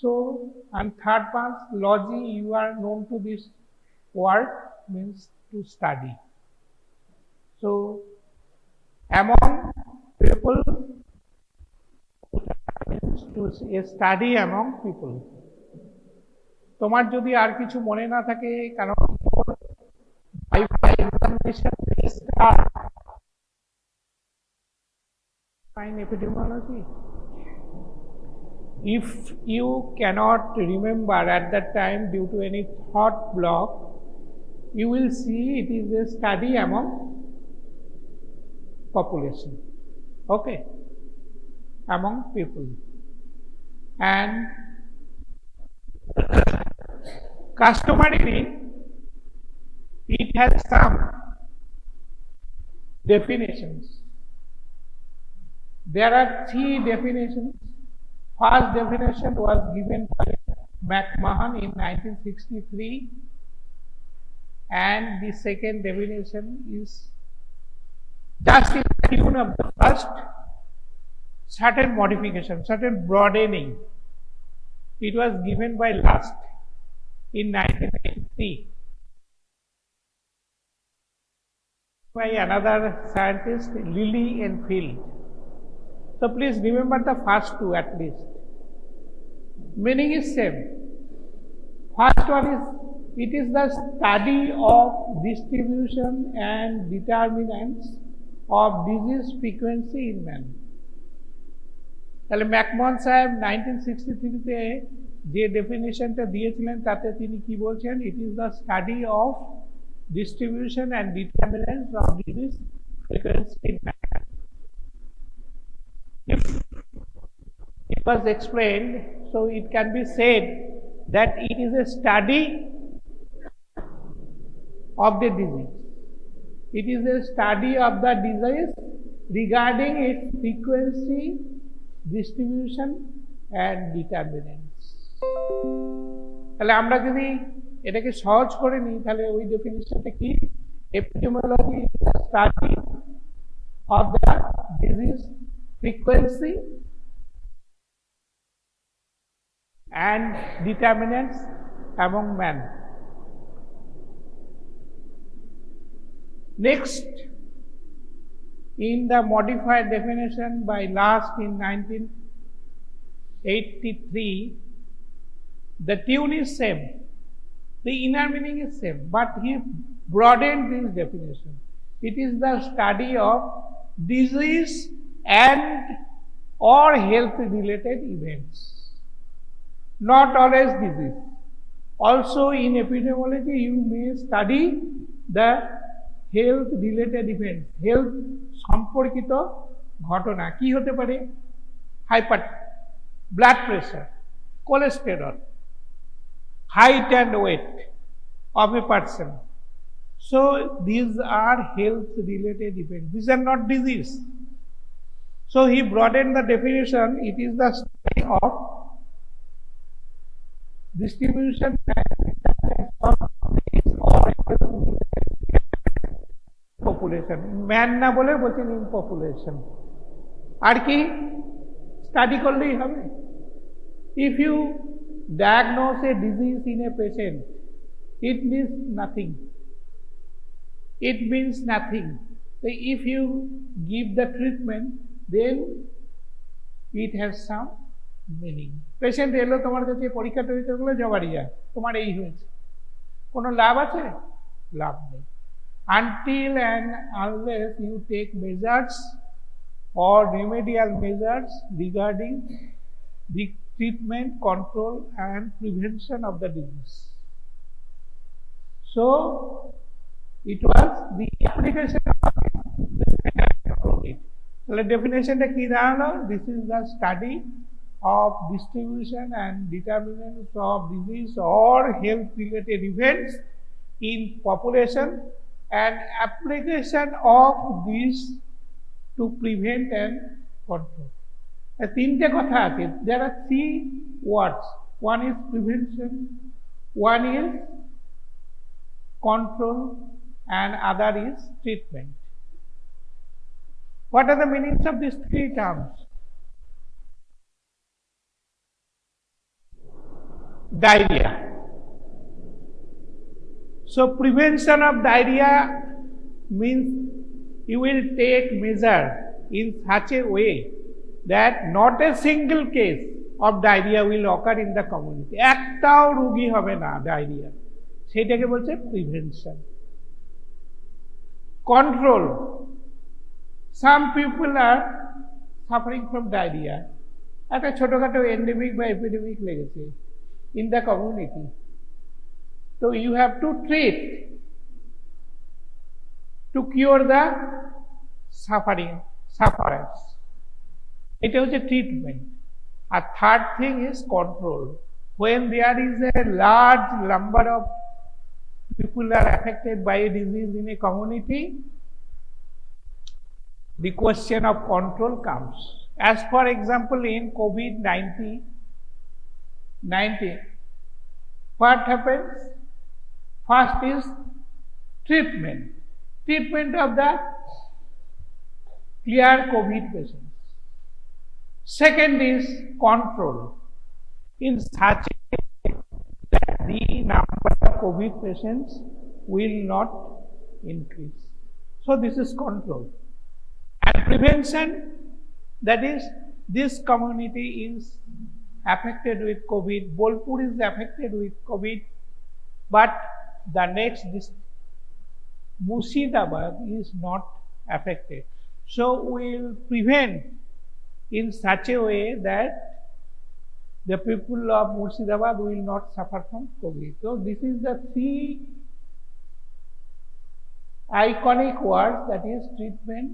So, and third one, logi, you are known to this word, means to study. So, among people, to study among people. তোমার যদি আর কিছু মনে না থাকে, কারণ fine epidemiology. If you cannot remember at that time due to any thought block, you will see it is a study among population. Okay, among people. And customarily, it has some definitions. There are three definitions. First definition was given by McMahon in 1963, and the second definition is just in the tune of the first, certain modification, certain broadening. It was given by Last in 1983 by another scientist, Lilly and Field. So please remember the first two at least. Meaning is same. First one is, it is the study of distribution and determinants of disease frequency in man. তাহলে ম্যাকমহন সাহেব 1963-তে যে ডেফিনিশনটা দিয়েছিলেন তাতে তিনি কি বলছেন? It is the study of distribution and determinants of disease frequency in man. If it was explained, so it can be said that it is a study of the disease. It is a study of the disease regarding its frequency, distribution and determinants. তাহলে আমরা যদি এটাকে সহজ করে নিই, তাহলে ওই ডেফিনিশনটা কি? Epidemiology is the study of the disease frequency and determinants among man. Next, in the modified definition by Last in 1983, the tune is same, the inner meaning is same, but he broadened this definition. It is the study of disease and or health related events, not always disease. Also in epidemiology you may study the health related events, health সম্পর্কিত ঘটনা। কি হতে পারে? Hyper blood pressure, cholesterol, height and weight of a person. So these are health related events, these are not disease. So he broadened the definition. It is the study of distribution and population. Man না বলে বলছেন in population. আর কি study করলেই হবে? If you diagnose a disease in a patient, it means nothing. It means nothing. So if you give the treatment, then it has some meaning. Patient এলো তোমার কাছে, পরীক্ষা টরীক্ষা গুলো জবাড়ি যায়, তোমার এই হয়েছে, কোনো লাভ আছে? লাভ নেই। Until and unless you take measures or remedial measures regarding the treatment, control and prevention of the disease. So it was the application of it. The definition টা কি দাঁড়ালো? This is the study of distribution and determinants of disease or health related events in population and application of these to prevent and control. তিনটে কথা আছে। There are three words. One is prevention, one is control and other is treatment. What are the meanings of these three terms? diarrhea. So prevention of diarrhea means you will take measure in such a way that not a single case of diarrhea will occur in the community. একটাও রোগী হবে না diarrhoea, সেটাকে বলছে prevention. Control. Some people are suffering from diarrhea. একটা ছোটখাটো endemic বা epidemic লেগেছে in the community. So you have to treat to cure the sufferers. এটা হচ্ছে ট্রিটমেন্ট। আর third thing is control. When there is a large number of people are affected by a disease in a community, the question of control comes. As for example, in COVID-19, what happens? First is treatment of the clear COVID patients. Second is control in such a way that the number of COVID patients will not increase. So this is control. And prevention, that is, this community is affected with COVID, Bolpur is affected with COVID, but the next Murshidabad is not affected. So we will prevent in such a way that the people of Murshidabad will not suffer from COVID. So this is the three iconic words, that is treatment,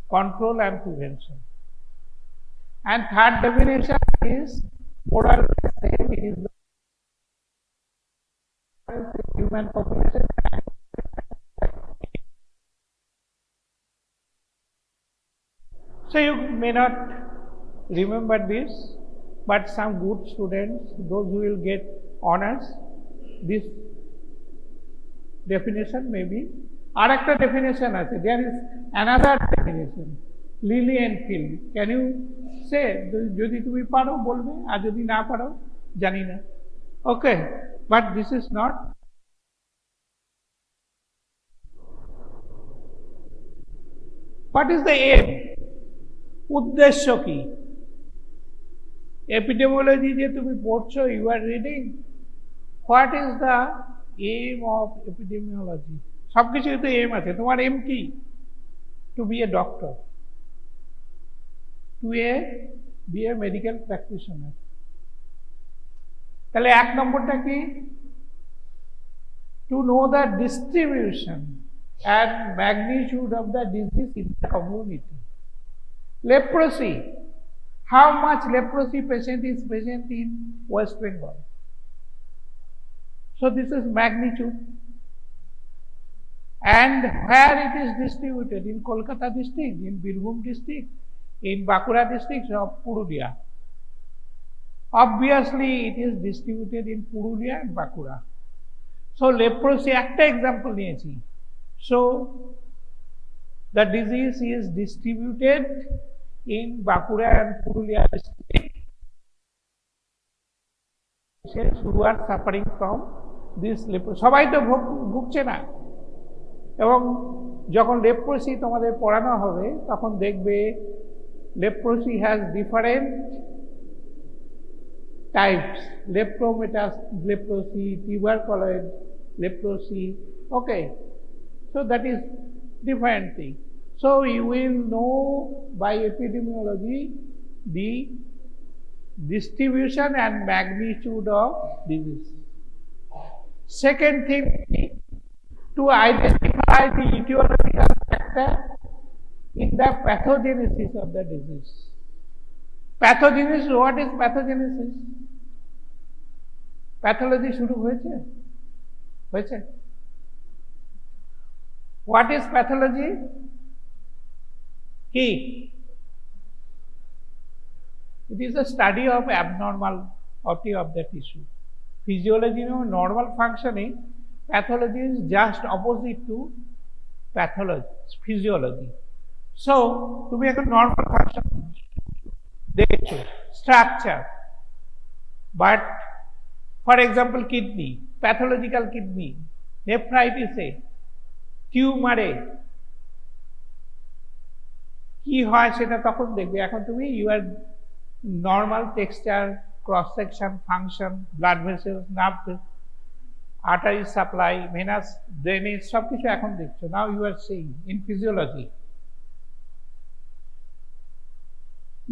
control and prevention. And third definition is more or less same. It is the human population. So you may not remember this, but some good students, those who will get honors, this definition may be. Arekta definition আছে, there is another definition, Lily and Phil. Can you say? যদি তুমি পারো বলবে, আর যদি না পারো জানি না। Okay, but this is not. What is the aim? উদ্দেশ্য কি? এপিডেমিওলজি যে তুমি পড়ছো, you are reading, what is the aim of epidemiology? সবকিছু তো এম আছে। তোমার এম কি? To be a doctor, to be a medical practitioner. তাহলে এক নম্বরটা কি? To know the distribution and magnitude of the disease in the community. Leprosy. How much leprosy patient is present in West Bengal? So this is magnitude. And where it is distributed? In Kolkata district, in Birbhum district, in Bankura district, or Purulia. Obviously, it is distributed in Purulia and Bankura. So leprosy, একটা example নিয়েছি. So the disease is distributed in Bankura and Purulia district, who are suffering from this leprosy. সবাই তো ভুগছে না। এবং যখন leprosy তোমাদের পড়ানো হবে, তখন দেখবে leprosy has different types, lepromatous leprosy, tuberculoid leprosy. Okay, so that is different thing. So you will know by epidemiology the distribution and magnitude of disease. Second thing, to identify the etiological factor in the pathogenesis of the disease. Pathogenesis, what is pathogenesis? Pathology শুরু হয়েছে? What is pathology? Key. It is a study of abnormality of the tissue. Physiology, normal functioning. Pathology is just opposite to pathology, physiology. So, তুমি একটা normal function দেখছো, structure. But for example, kidney, pathological kidney, nephritis, tumor, কি হয় সেটা তখন দেখবে। এখন তুমি your normal texture, cross section, function, blood vessel, nerve, artery supply, venous drainage সবকিছু এখন দেখছো। Now you are saying in physiology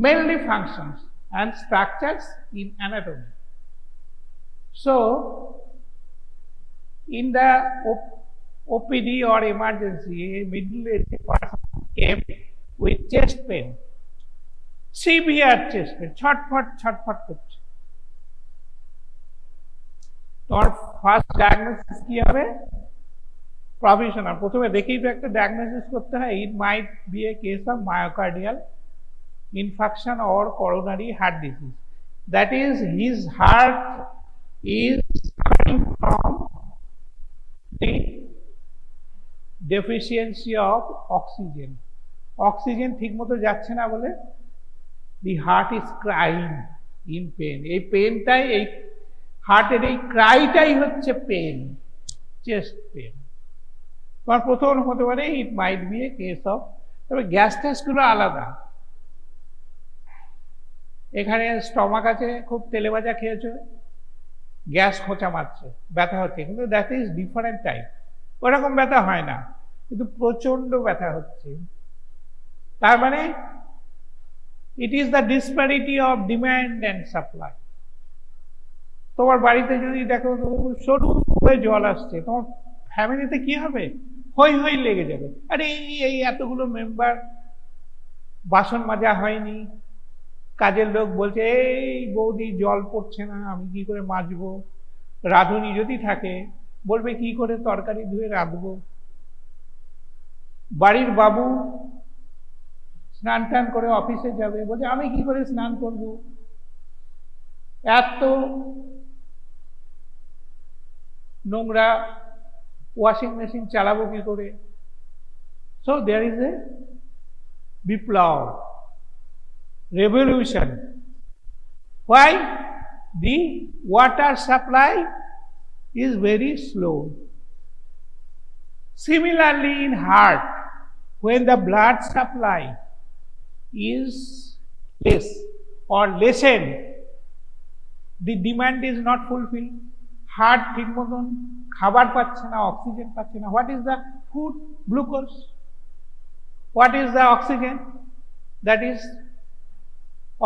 mainly functions and structures in anatomy. So in the OPD or emergency, a middle-aged person came with chest pain, severe chest pain, ছটফট করছে। তোমার first diagnosis কি হবে? Professional প্রথমে দেখেই তো একটা diagnosis করতে হয়। It might be a case of myocardial infarction or coronary heart disease. That is, his heart is suffering from the deficiency of oxygen. Oxygen ঠিক মতো যাচ্ছে না বলে the heart is crying in pain. এই পেনটাই, এই হার্টের এই ক্রাইটাই হচ্ছে পেন, চেস্ট পেন। তোমার প্রথম হতে পারে it might be a case of, তবে গ্যাস টেস্টগুলো আলাদা। এখানে স্টমাক আছে, খুব তেলে ভাজা খেয়েছো, গ্যাস খোঁচা মারছে, ব্যথা হচ্ছে, কিন্তু দ্যাট ইজ ডিফারেন্ট টাইপ। ওরকম ব্যথা হয় না, কিন্তু প্রচন্ড ব্যথা হচ্ছে। তার মানে it is the disparity of demand and supply. তোমার বাড়িতে যদি দেখো সরু হয়ে জল আসছে, তোমার ফ্যামিলিতে কি হবে? হই হই লেগে যাবে। আরে এই এতগুলো মেম্বার, বাসন মাজা হয়নি, কাজের লোক বলছে এই বৌদি জল পড়ছে না, আমি কি করে মাজবো। রাঁধুনি যদি থাকে বলবে কি করে তরকারি ধুয়ে রাঁধবো। বাড়ির বাবু স্নান টান করে অফিসে যাবে, বলছে আমি কি করে স্নান করব, এত নোংরা, ওয়াশিং মেশিন চালাবো কি করে। সো দেয়ার ইজ এ বিপ্লব, revolution. Why? The water supply is very slow. Similarly in heart, when the blood supply is less or lessened, the demand is not fulfilled. Heart ঠিক মতন খাবার পাচ্ছে না, oxygen পাচ্ছে না। What is the food? Glucose. What is the oxygen? That is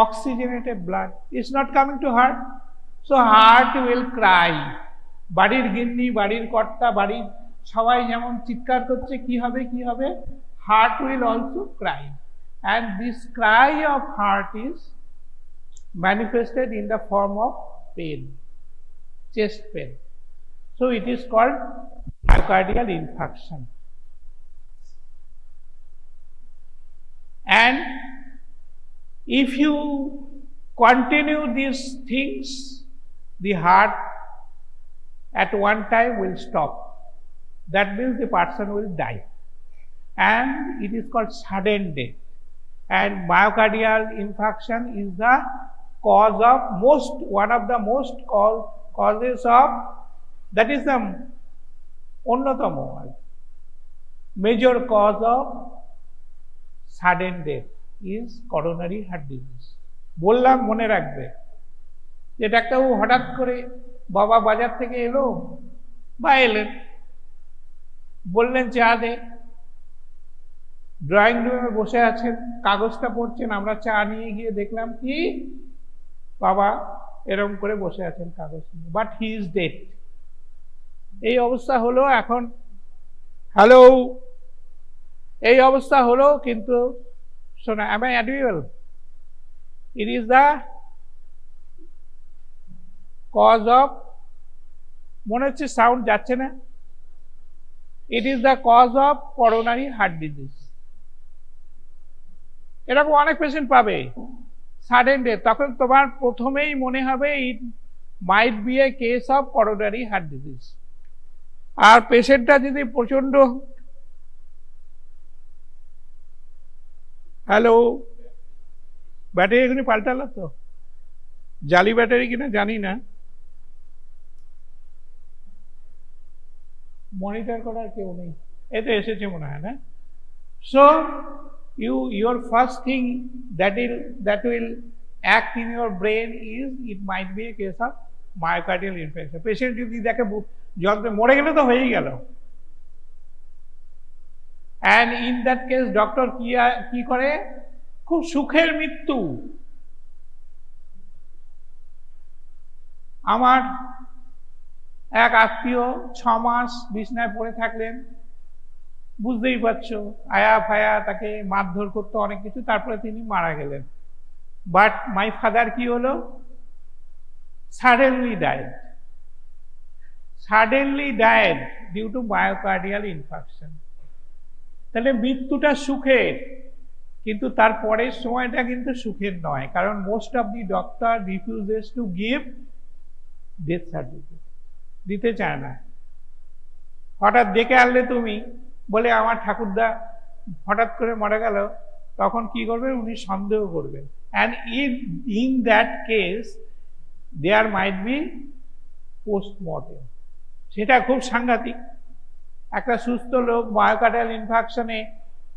oxygenated blood is not coming to heart, so heart will cry. বাড়ির গিন্নি, বাড়ির কর্তা, বাড়ির সবাই যেমন চিৎকার করছে কি হবে কি হবে, heart will also cry, and this cry of heart is manifested in the form of pain, chest pain. So it is called myocardial infarction. And if you continue these things, the heart at one time will stop. That means the person will die. And it is called sudden death. And myocardial infarction is the cause of one of the most causes of, that is the অন্যতম major cause of sudden death is coronary heart disease. বললাম মনে রাখবে যে ডাক্তারবাবু হঠাৎ করে বাবা বাজার থেকে এলো বা এলেন, বললেন চা দে, ড্রয়িং রুমে বসে আছেন, কাগজটা পড়ছেন, আমরা চা নিয়ে গিয়ে দেখলাম কি বাবা এরকম করে বসে আছেন কাগজ নিয়ে, বাট হি ইজ ডেড। এই অবস্থা হলো এখন, হ্যালো, এই অবস্থা হলো, কিন্তু শোনা, am I audible? It is the cause of, মনে হচ্ছে সাউন্ড যাচ্ছে না, it is the cause of coronary heart disease. এরকম অনেক পেশেন্ট পাবে সাডেন ডেথ, তখন তোমার প্রথমেই মনে হবে it might be a case of coronary heart disease. আর পেশেন্টটা যদি প্রচন্ড, হ্যালো, ব্যাটারি এখনই পাল্টালো তো, জালি ব্যাটারি কিনা জানি না, মনিটর করার কেউ নেই, এতে এসেছে মনে হয় না। So your first thing that will act in your brain is it might be a case of myocardial infarction. Patient যদি দেখে যন্ত্রে মরে গেলে তো হয়েই গেল, and in that case doctor কি করে, খুব সুখের মৃত্যু। আমার এক আত্মীয় 6 মাস বিছনায় পড়ে থাকলেন, বুঝতেই পারছো, আয়া ফায়া তাকে মারধর করতো অনেক কিছু, তারপরে তিনি মারা গেলেন। বাট মাই ফাদার কি হলো, suddenly died due to myocardial infarction. তাহলে মৃত্যুটা সুখের, কিন্তু তারপরের সময়টা কিন্তু সুখের নয়, কারণ most of the doctor refuses to give death certificate, দিতে চায় না। হঠাৎ ডেকে আনলে তুমি বলে আমার ঠাকুরদা হঠাৎ করে মারা গেল, তখন কি করবেন, উনি সন্দেহ করবেন, and in that case there might be postmortem. সেটা খুব সাংঘাতিক। একটা সুস্থ লোক মায়োকার্ডিয়াল ইনফার্কশনে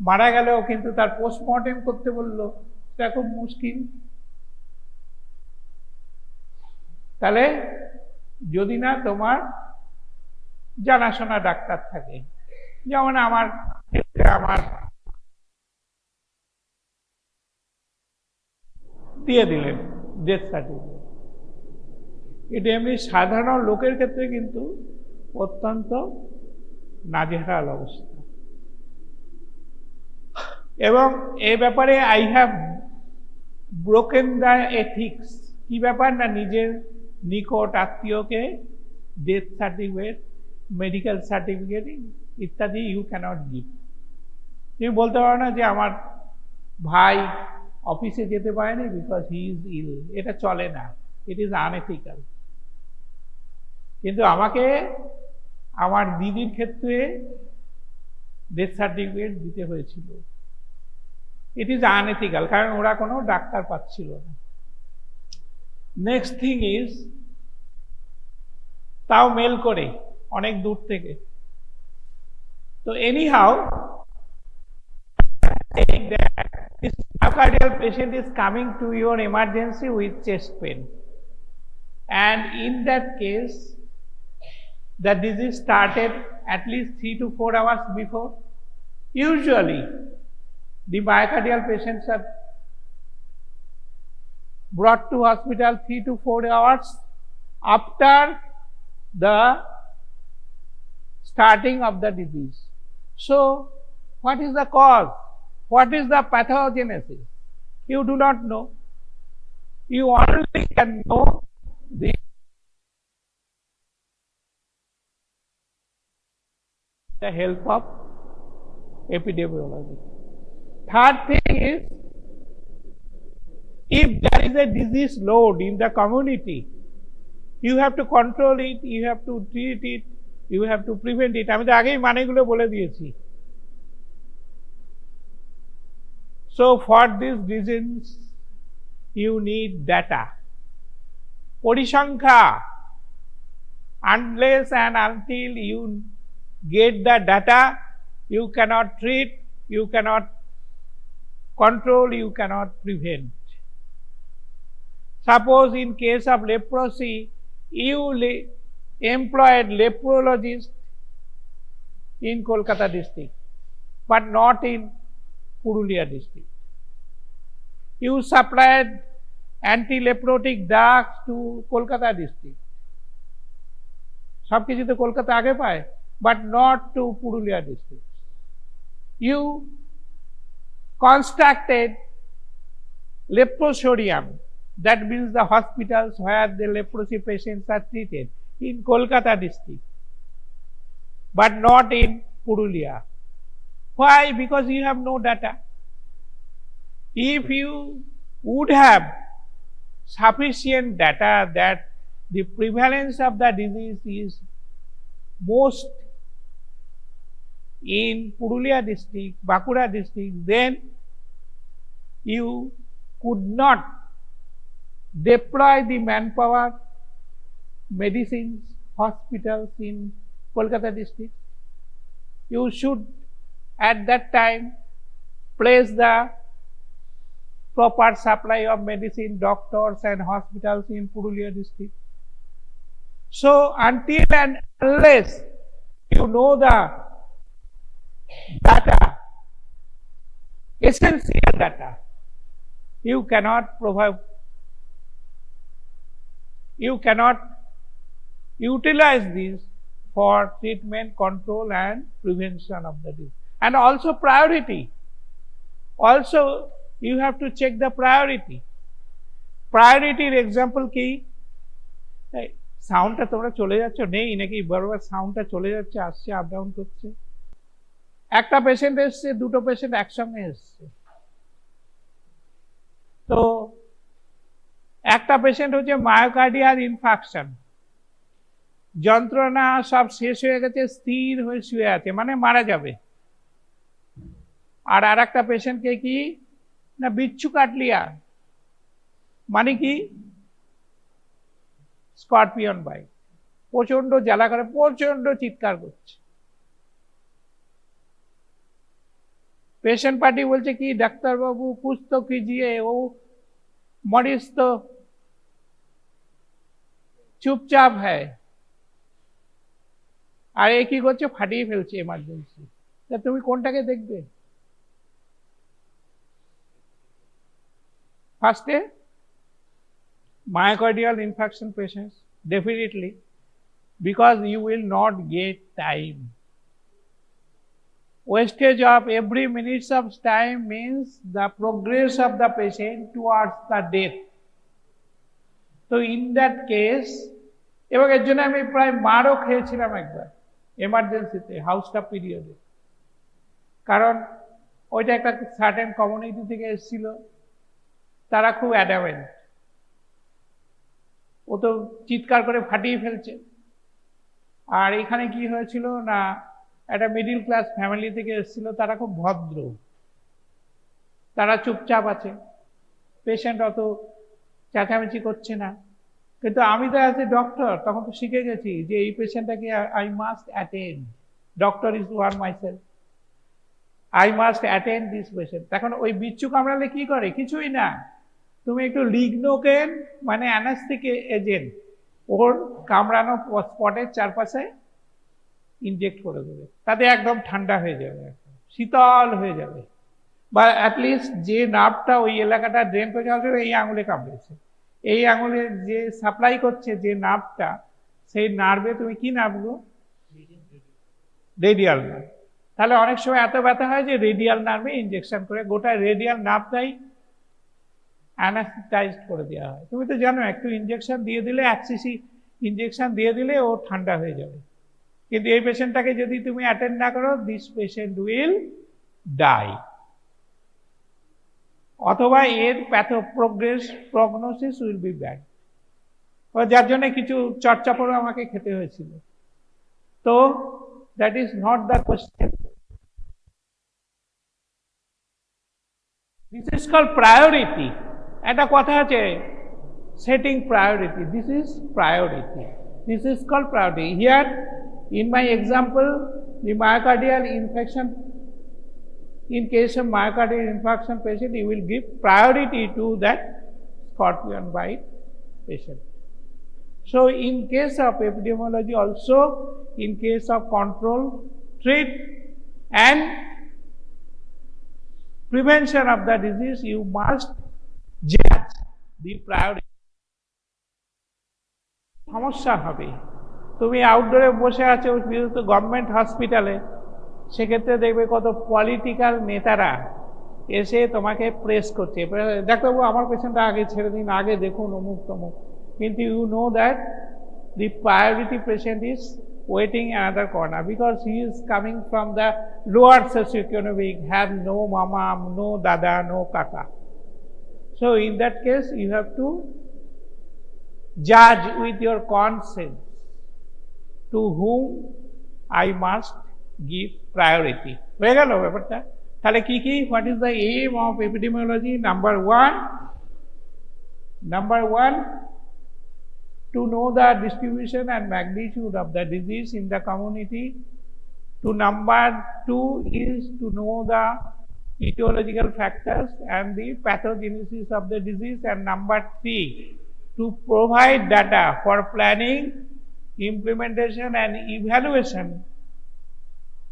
মারা গেলেও কিন্তু তার পোস্টমর্টেম করতে বললো, সেটা খুব মুশকিল। তাহলে যদি না তোমার জানাশোনা ডাক্তার থাকে, যেমন আমার দিয়ে দিলেন ডেথ সার্টিফিকেট, এটা এমনি সাধারণ লোকের ক্ষেত্রে কিন্তু অত্যন্ত নাজেহাল অবস্থা। এবং এ ব্যাপারে I have broken the ethics. কি ব্যাপার না, নিজের নিকট আত্মীয়কে ডেথ সার্টিফিকেট, মেডিকেল সার্টিফিকেট ইত্যাদি ইউ ক্যানট গিভ। তুমি বলতে পারো না যে আমার ভাই অফিসে যেতে পারেনি বিকজ হি ইজ ইল, এটা চলে না, ইট ইজ আনএথিক্যাল। কিন্তু আমাকে আমার দিদির ক্ষেত্রে ডেথ সার্টিফিকেট দিতে হয়েছিল, ইট ইজ আনএথিক্যাল, কারণ ওরা কোনো ডাক্তার পাচ্ছিল না। নেক্সট থিং ইজ, তাও মেল করে অনেক দূর থেকে। তো anyhow this myocardial patient is coming to your emergency with chest pain, and in that case the disease started at least 3 to 4 hours before. Usually the myocardial patients are brought to hospital 3 to 4 hours after the starting of the disease. So what is the cause? What is the pathogenesis? You do not know. You only can know the help of epidemiology. Third thing is, if there is a disease load in the community, you have to control it, you have to treat it, you have to prevent it. আমি তো আগেই মানেগুলো বলে দিয়েছি। So for these reasons you need data, পরিসংখ্যা। Unless and until you get the data, you cannot treat, you cannot control, you cannot prevent. Suppose in case of leprosy, you employed leprologist in Kolkata district, but not in Purulia district. You supplied anti-leprotic drugs to Kolkata district. সব কিছু তো কলকাতা আগে পায়, but not to Purulia district. You constructed leprosarium, that means the hospitals where the leprosy patients are treated, in Kolkata district, but not in Purulia. Why? Because you have no data. If you would have sufficient data that the prevalence of the disease is most in Purulia district, Bankura district, then you could not deploy the manpower, medicines, hospitals in Kolkata district. You should at that time place the proper supply of medicine, doctors and hospitals in Purulia district. So until and unless you know the data, essential data, you cannot provide, you cannot utilize this for treatment, control and prevention of the disease. And also priority. Also you have to check the priority. Priority example ki সাউন্ডটা তোমরা চলে যাচ্ছ নেই নাকি বারবার সাউন্ডটা চলে যাচ্ছে আসছে আপ ডাউন করছে একটা পেশেন্ট এসছে দুটো পেশেন্ট একসঙ্গে এসছে তো একটা পেশেন্ট হচ্ছে মায়োকার্ডিয়াল ইনফাকশন যন্ত্রণা সব শেষ হয়ে গেছে স্থির হয়ে শুয়ে আছে মানে মারা যাবে আর আরেকটা পেশেন্টকে কি না বিচ্ছু কাটলিয়া মানে কি স্করপিয়ন বাইট প্রচন্ড জ্বালা করে প্রচন্ড চিৎকার করছে पेशेंट पार्टी बोलছে কি ডাক্তার বাবু कुछ तो कीजिए वो मरीज तो चुपचाप है আর এই কি করছে ফাটিয়ে ফেলছে ইমার্জেন্সি তা তুমি কোনটাকে দেখবে ফার্স্টে myocardial infarction patients definitely because you will not get time wastage of every minutes of time means the progress of the patient towards the death so in that case এবং এর জন্য আমি প্রায় মারও খেয়েছিলাম একবার এমার্জেন্সিতে হাউসটা পিরিয়ডে কারণ ওইটা একটা সার্টেন কমিউনিটি থেকে এসেছিল তারা খুব অ্যাডামেন্ট ও তো চিৎকার করে ফাটিয়ে ফেলছে আর এখানে কি হয়েছিল না একটা মিডল ক্লাস ফ্যামিলি থেকে এসেছিল তারা খুব ভদ্র তারা চুপচাপ আছে পেশেন্ট অত চেঁচামেচি করছে না কিন্তু আমি তো অ্যাজ এ ডক্টর তখন তো শিখে গেছি যে এই পেশেন্টটাকে I must attend doctor is one myself I must attend this patient তখন ওই বিচ্ছু কামড়ালে কি করে কিছুই না তুমি একটু লিগনোকেন মানে অ্যানাস্থেটিক এজেন্ট ওর কামড়ানো স্পটের চারপাশে ইনজেক্ট করে দেবে তাতে একদম ঠান্ডা হয়ে যাবে শীতল হয়ে যাবে বা অ্যাটলিস্ট যে নার্ভটা ওই এলাকাটা ড্রেন করে যাবে এই আঙুলে কামড়েছে এই আঙুলে যে সাপ্লাই করছে যে নার্ভটা সেই নার্ভে তুমি কি নার্ভ গো রেডিয়াল নার্ভ তাহলে অনেক সময় এত ব্যথা হয় যে রেডিয়াল নার্ভে ইনজেকশন করে গোটা রেডিয়াল নার্ভটাই অ্যানাস্থেটাইজড করে দেওয়া হয় তুমি তো জানো একটু ইনজেকশন দিয়ে দিলে 1 সিসি ইনজেকশন দিয়ে দিলে ও ঠান্ডা হয়ে যাবে কিন্তু এই পেশেন্টটাকে যদি তুমি অ্যাটেন্ড না করো দিস পেশেন্ট উইল ডাই অথবা এর প্রগনোসিস উইল বি ব্যাড যার জন্য কিছু চর্চাপড় আমাকে খেতে হয়েছিল তো that is not the question this is called priority একটা কথা আছে setting priority this is priority this is called priority here in my example the myocardial infection in case of myocardial infarction patient you will give priority to that scorpion bite patient so in case of epidemiology also in case of control treat and prevention of the disease you must judge the priority সমস্যা হবে তুমি আউটডোরে বসে আছো বিশেষত government হসপিটালে সেক্ষেত্রে দেখবে কত পলিটিক্যাল নেতারা এসে তোমাকে প্রেস করছে ডাক্তারবাবু আমার পেশেন্টটা আগে ছেড়ে দিন আগে দেখুন অমুক তমুক কিন্তু you know that the priority patient is waiting another corner because he is coming from the lower socioeconomic have no মামা নো দাদা নো কাকা so in that case you have to judge with your conscience to whom I must give priority হয়ে গেল ব্যাপারটা তাহলে কি কি what is the aim of epidemiology number 1 Number one, to know the distribution and magnitude of the disease in the community. To number two is to know the etiological factors and the pathogenesis of the disease. And number three, to provide data for planning, implementation and evaluation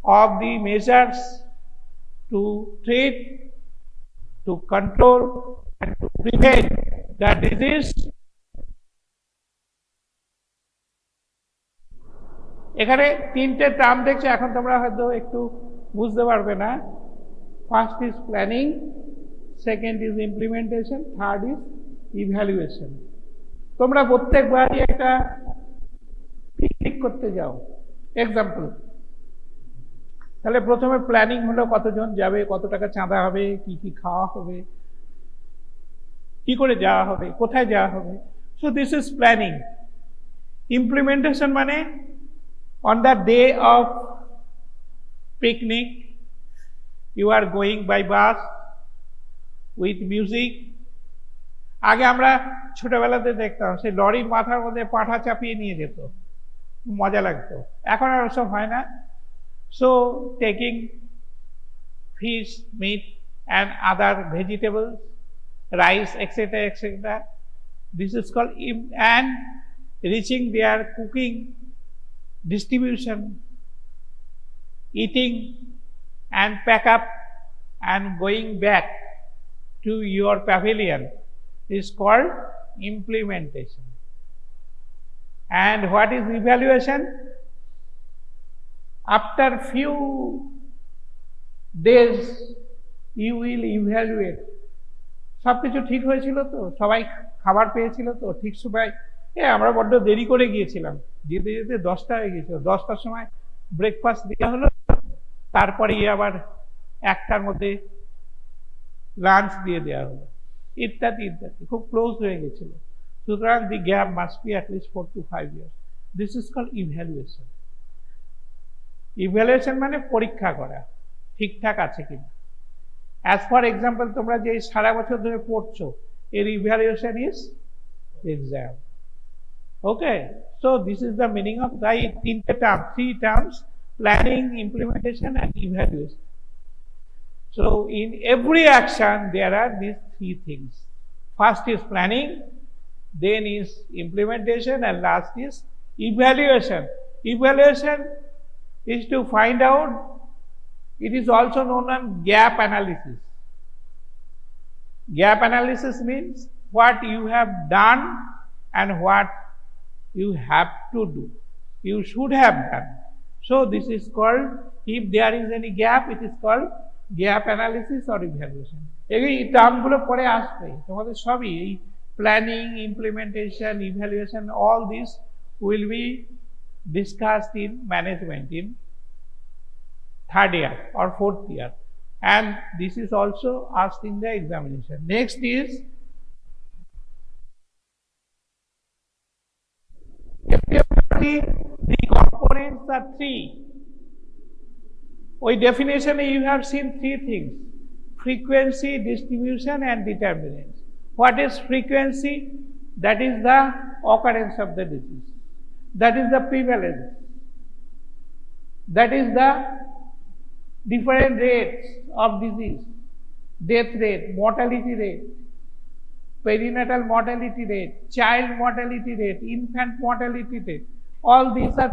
of the measures to treat, to control and to prevent the disease. এখানে তিনটে term দেখছো, এখন তোমরা হয়তো একটু বুঝতে পারবে না। First is planning, second is implementation, third is evaluation. তোমরা প্রত্যেকবারই একটা পিকনিক করতে যাও, এক্সাম্পল, তাহলে প্রথমে প্ল্যানিং হলো কতজন যাবে, কত টাকা চাঁদা হবে, কি কি খাওয়া হবে, কি করে যাওয়া হবে, কোথায় যাওয়া হবে। So this is planning. Implementation মানে on the day of picnic you are going by bus with music. আগে আমরা ছোটবেলাতে দেখতাম সেই লরির মাথার মধ্যে পাঠা চাপিয়ে নিয়ে যেত, মজা লাগতো। এখন আর ওসব হয় না। So taking fish, meat and other vegetables, rice, etc., etc., this is called and reaching their cooking, distribution, eating and pack up and going back to your pavilion is called implementation. And what is evaluation? After few days you will evaluate. সবকিছু ঠিক হয়েছিল তো, সবাই খাবার পেয়েছিল তো ঠিক সময়। আমরা বড্ড দেরি করে গিয়েছিলাম, যেতে যেতে 10টা হয়ে গিয়েছিল। 10টার সময় ব্রেকফাস্ট দেওয়া হলো, তারপরে আবার 1টার মধ্যে লাঞ্চ দিয়ে দেওয়া হলো, ইত্যাদি ইত্যাদি, খুব ক্লোজ হয়ে গেছিল। সুতরাং the gap must be at least 4 to 5 years. This is called evaluation. Evaluation মানে পরীক্ষা করা ঠিকঠাক আছে কিনা। অ্যাজ ফর এক্সাম্পল, তোমরা যে সারা বছর ধরে পড়ছো, এর evaluation is exam. Okay, so this is the meaning of the three terms: planning, implementation and evaluation. So in every action there are these three things. First is planning, then is implementation, and last is evaluation. Evaluation is to find out, it is also known as gap analysis. Gap analysis means what you have done and what you have to do, you should have done. So this is called, if there is any gap, it is called gap analysis or evaluation. এই টার্মগুলো পরে আসবে তোমাদের সবই, এই planning, implementation, evaluation, all this will be discussed in management in 3rd year or 4th year, and this is also asked in the examination. Next is the components are three. With definition you have seen three things: frequency, distribution and determinants. What is frequency? That is the occurrence of the disease, that is the prevalence, that is the different rates of disease, death rate, mortality rate, perinatal mortality rate, child mortality rate, infant mortality rate. All these are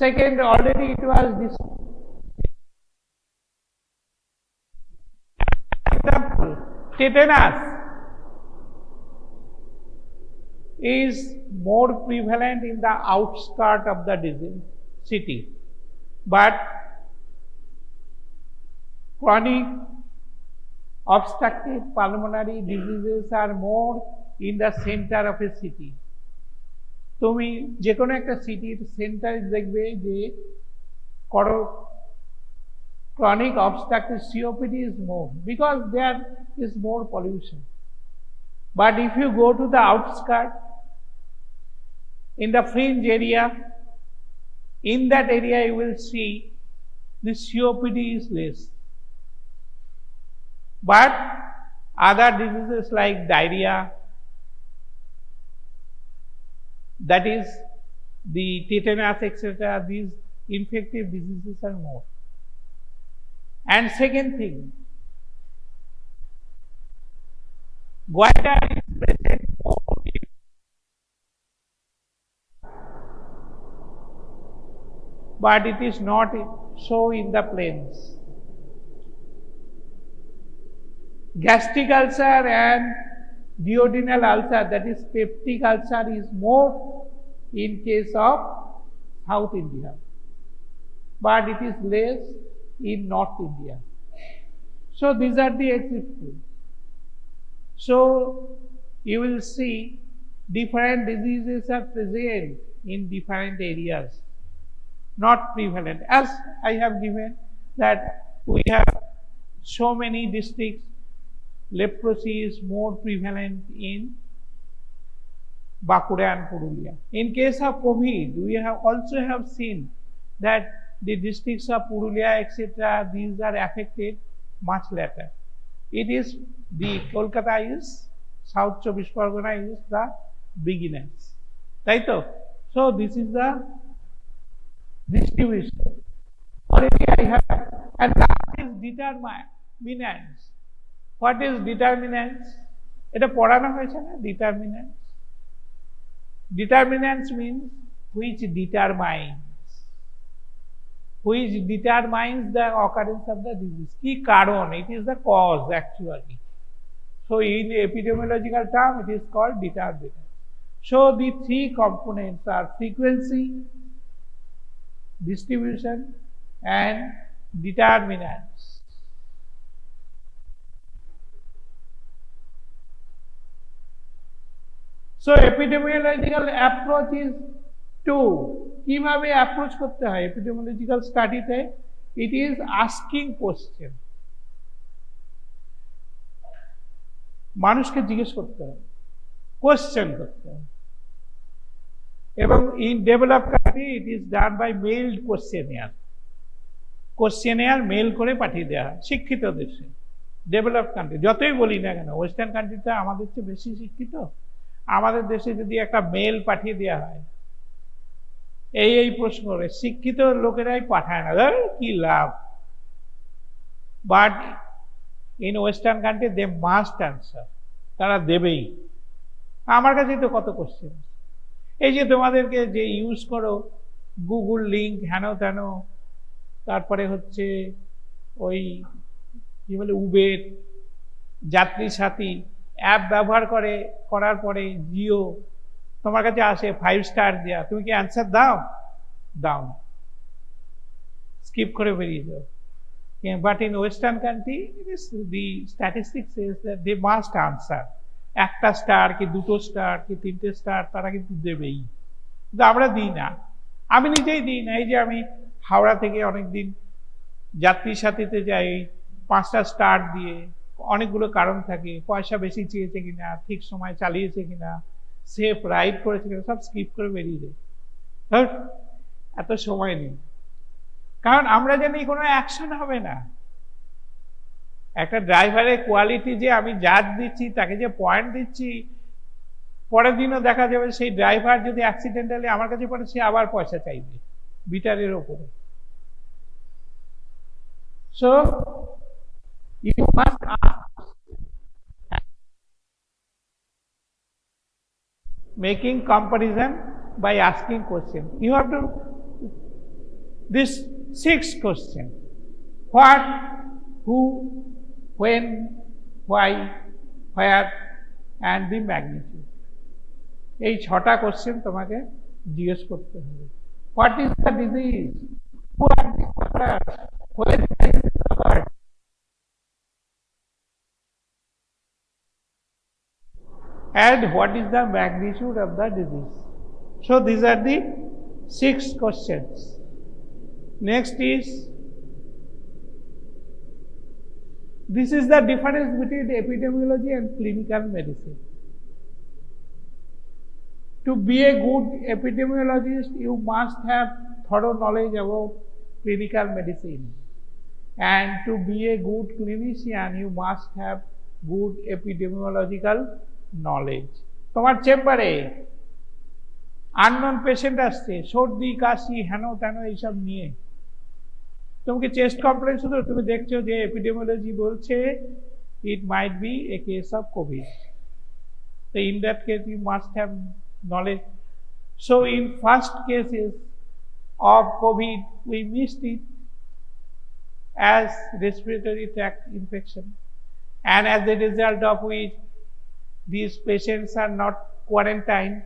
second, already it was this example. Tetanus is more prevalent in the outskirts of the disease city, but chronic obstructive pulmonary diseases are more in the center of a city. তুমি যে কোনো একটা সিটির সেন্টারে দেখবে যে chronic obstructive COPD is more, because there is more pollution. But if you go to the outskirts, in the fringe area, in that area you will see the COPD is less. But other diseases like diarrhea, that is the tetanus, etc., these infective diseases are more. And second thing, goiter is present more but it is not so in the plains. Gastric ulcer and duodenal ulcer, that is peptic ulcer, is more in case of South India, but it is less in North India. So these are the examples. So you will see different diseases are present in different areas, not prevalent. As I have given that we have so many districts, leprosy is more prevalent in Bankura and Purulia. In case of COVID, we have also have seen that the districts of Purulia, etc., these are affected much later. It is the Kolkata is, South Chobbish Pargana is the beginners. Right? So this is the distribution. Already I have, and that is determinants. What is determinants? এটা পড়ানো হয়েছে না, determinants. Determinants means which determines the occurrence of the disease. কি কারণ? It is the cause actually. So in epidemiological term, it is called determinant. So the three components are frequency, distribution, and determinants. So epidemiological approach is two. কিভাবে approach করতে হয় epidemiological স্টাডিতে? It is asking question. মানুষকে জিজ্ঞেস করতে হবে, question করতে হবে। এবং in develop country it is done by mailed questionnaire mail করে পাঠিয়ে দেওয়া হয় শিক্ষিত দেশে। ডেভেলপ কান্ট্রি যতই বলি না কেন, ওয়েস্টার্ন কান্ট্রিতে আমাদের চেয়ে বেশি শিক্ষিত, আমাদের দেশে যদি একটা মেইল পাঠিয়ে দেওয়া হয় এই প্রশ্ন করে, শিক্ষিত লোকেরাই পাঠায় না, কি লাভ। But in western country they must answer, তারা দেবেই। আমার কাছে তো কত কোশ্চেন, এই যে তোমাদেরকে যে ইউজ করো গুগল লিঙ্ক হেন তেন, তারপরে হচ্ছে ওই কি বলে উবের, যাত্রী সাথী অ্যাপ ব্যবহার করার পরে জিও তোমার কাছে আসে 5 স্টার দেয়া, তুমি কি অ্যান্সার দাও না, স্কিপ করে বেরিয়ে যাও। But in western country the statistics says that they must answer. একটা স্টার কি দুটো স্টার কি তিনটে স্টার তারা কিন্তু দেবেই, কিন্তু আমরা দিই না। আমি নিজেই দিই না। এই যে আমি হাওড়া থেকে অনেকদিন যাত্রীর সাথীতে যাই 5টা স্টার দিয়ে, অনেকগুলো কারণ থাকে, পয়সা বেশি চেয়েছে কিনা, ঠিক সময় চালিয়েছে কিনা, সেফ রাইড করেছে কিনা, সব স্কিপ করে বেরিয়ে যায়। এত সময় নেই, কারণ আমরা জানি কোনো অ্যাকশন হবে না। একটা ড্রাইভারের কোয়ালিটি যে আমি জাজ দিচ্ছি, তাকে যে পয়েন্ট দিচ্ছি, পরের দিনও দেখা যাবে সেই ড্রাইভার যদি অ্যাক্সিডেন্টালি আমার কাছে পড়ে, সে আবার পয়সা চাইবে বিটারের ওপরে। So you must ask, making comparison by asking question. You have to this 6 question: what, who, when, why, where, and the magnitude. এই 6টা কোশ্চেন তোমাকে জিজ্ঞেস করতে হবে। What is the disease? Who are the sufferers? When is it suffered? And what is the magnitude of the disease? So these are the 6 questions. Next is, this is the difference between epidemiology and clinical medicine. To be a good epidemiologist, you must have thorough knowledge about clinical medicine. and to be a good clinician you must have good epidemiological knowledge. তোমার চেম্বারে unknown patient আসছে, সর্দি কাশি হেন তেন এইসব নিয়ে, তোমাকে chest complain শুধু তুমি দেখছো যে এপিডেমিওলজি বলছে it might be a case of COVID. So in that case you must have knowledge. So in first cases of COVID we missed it as respiratory tract infection, and as a result of which these patients are not quarantined,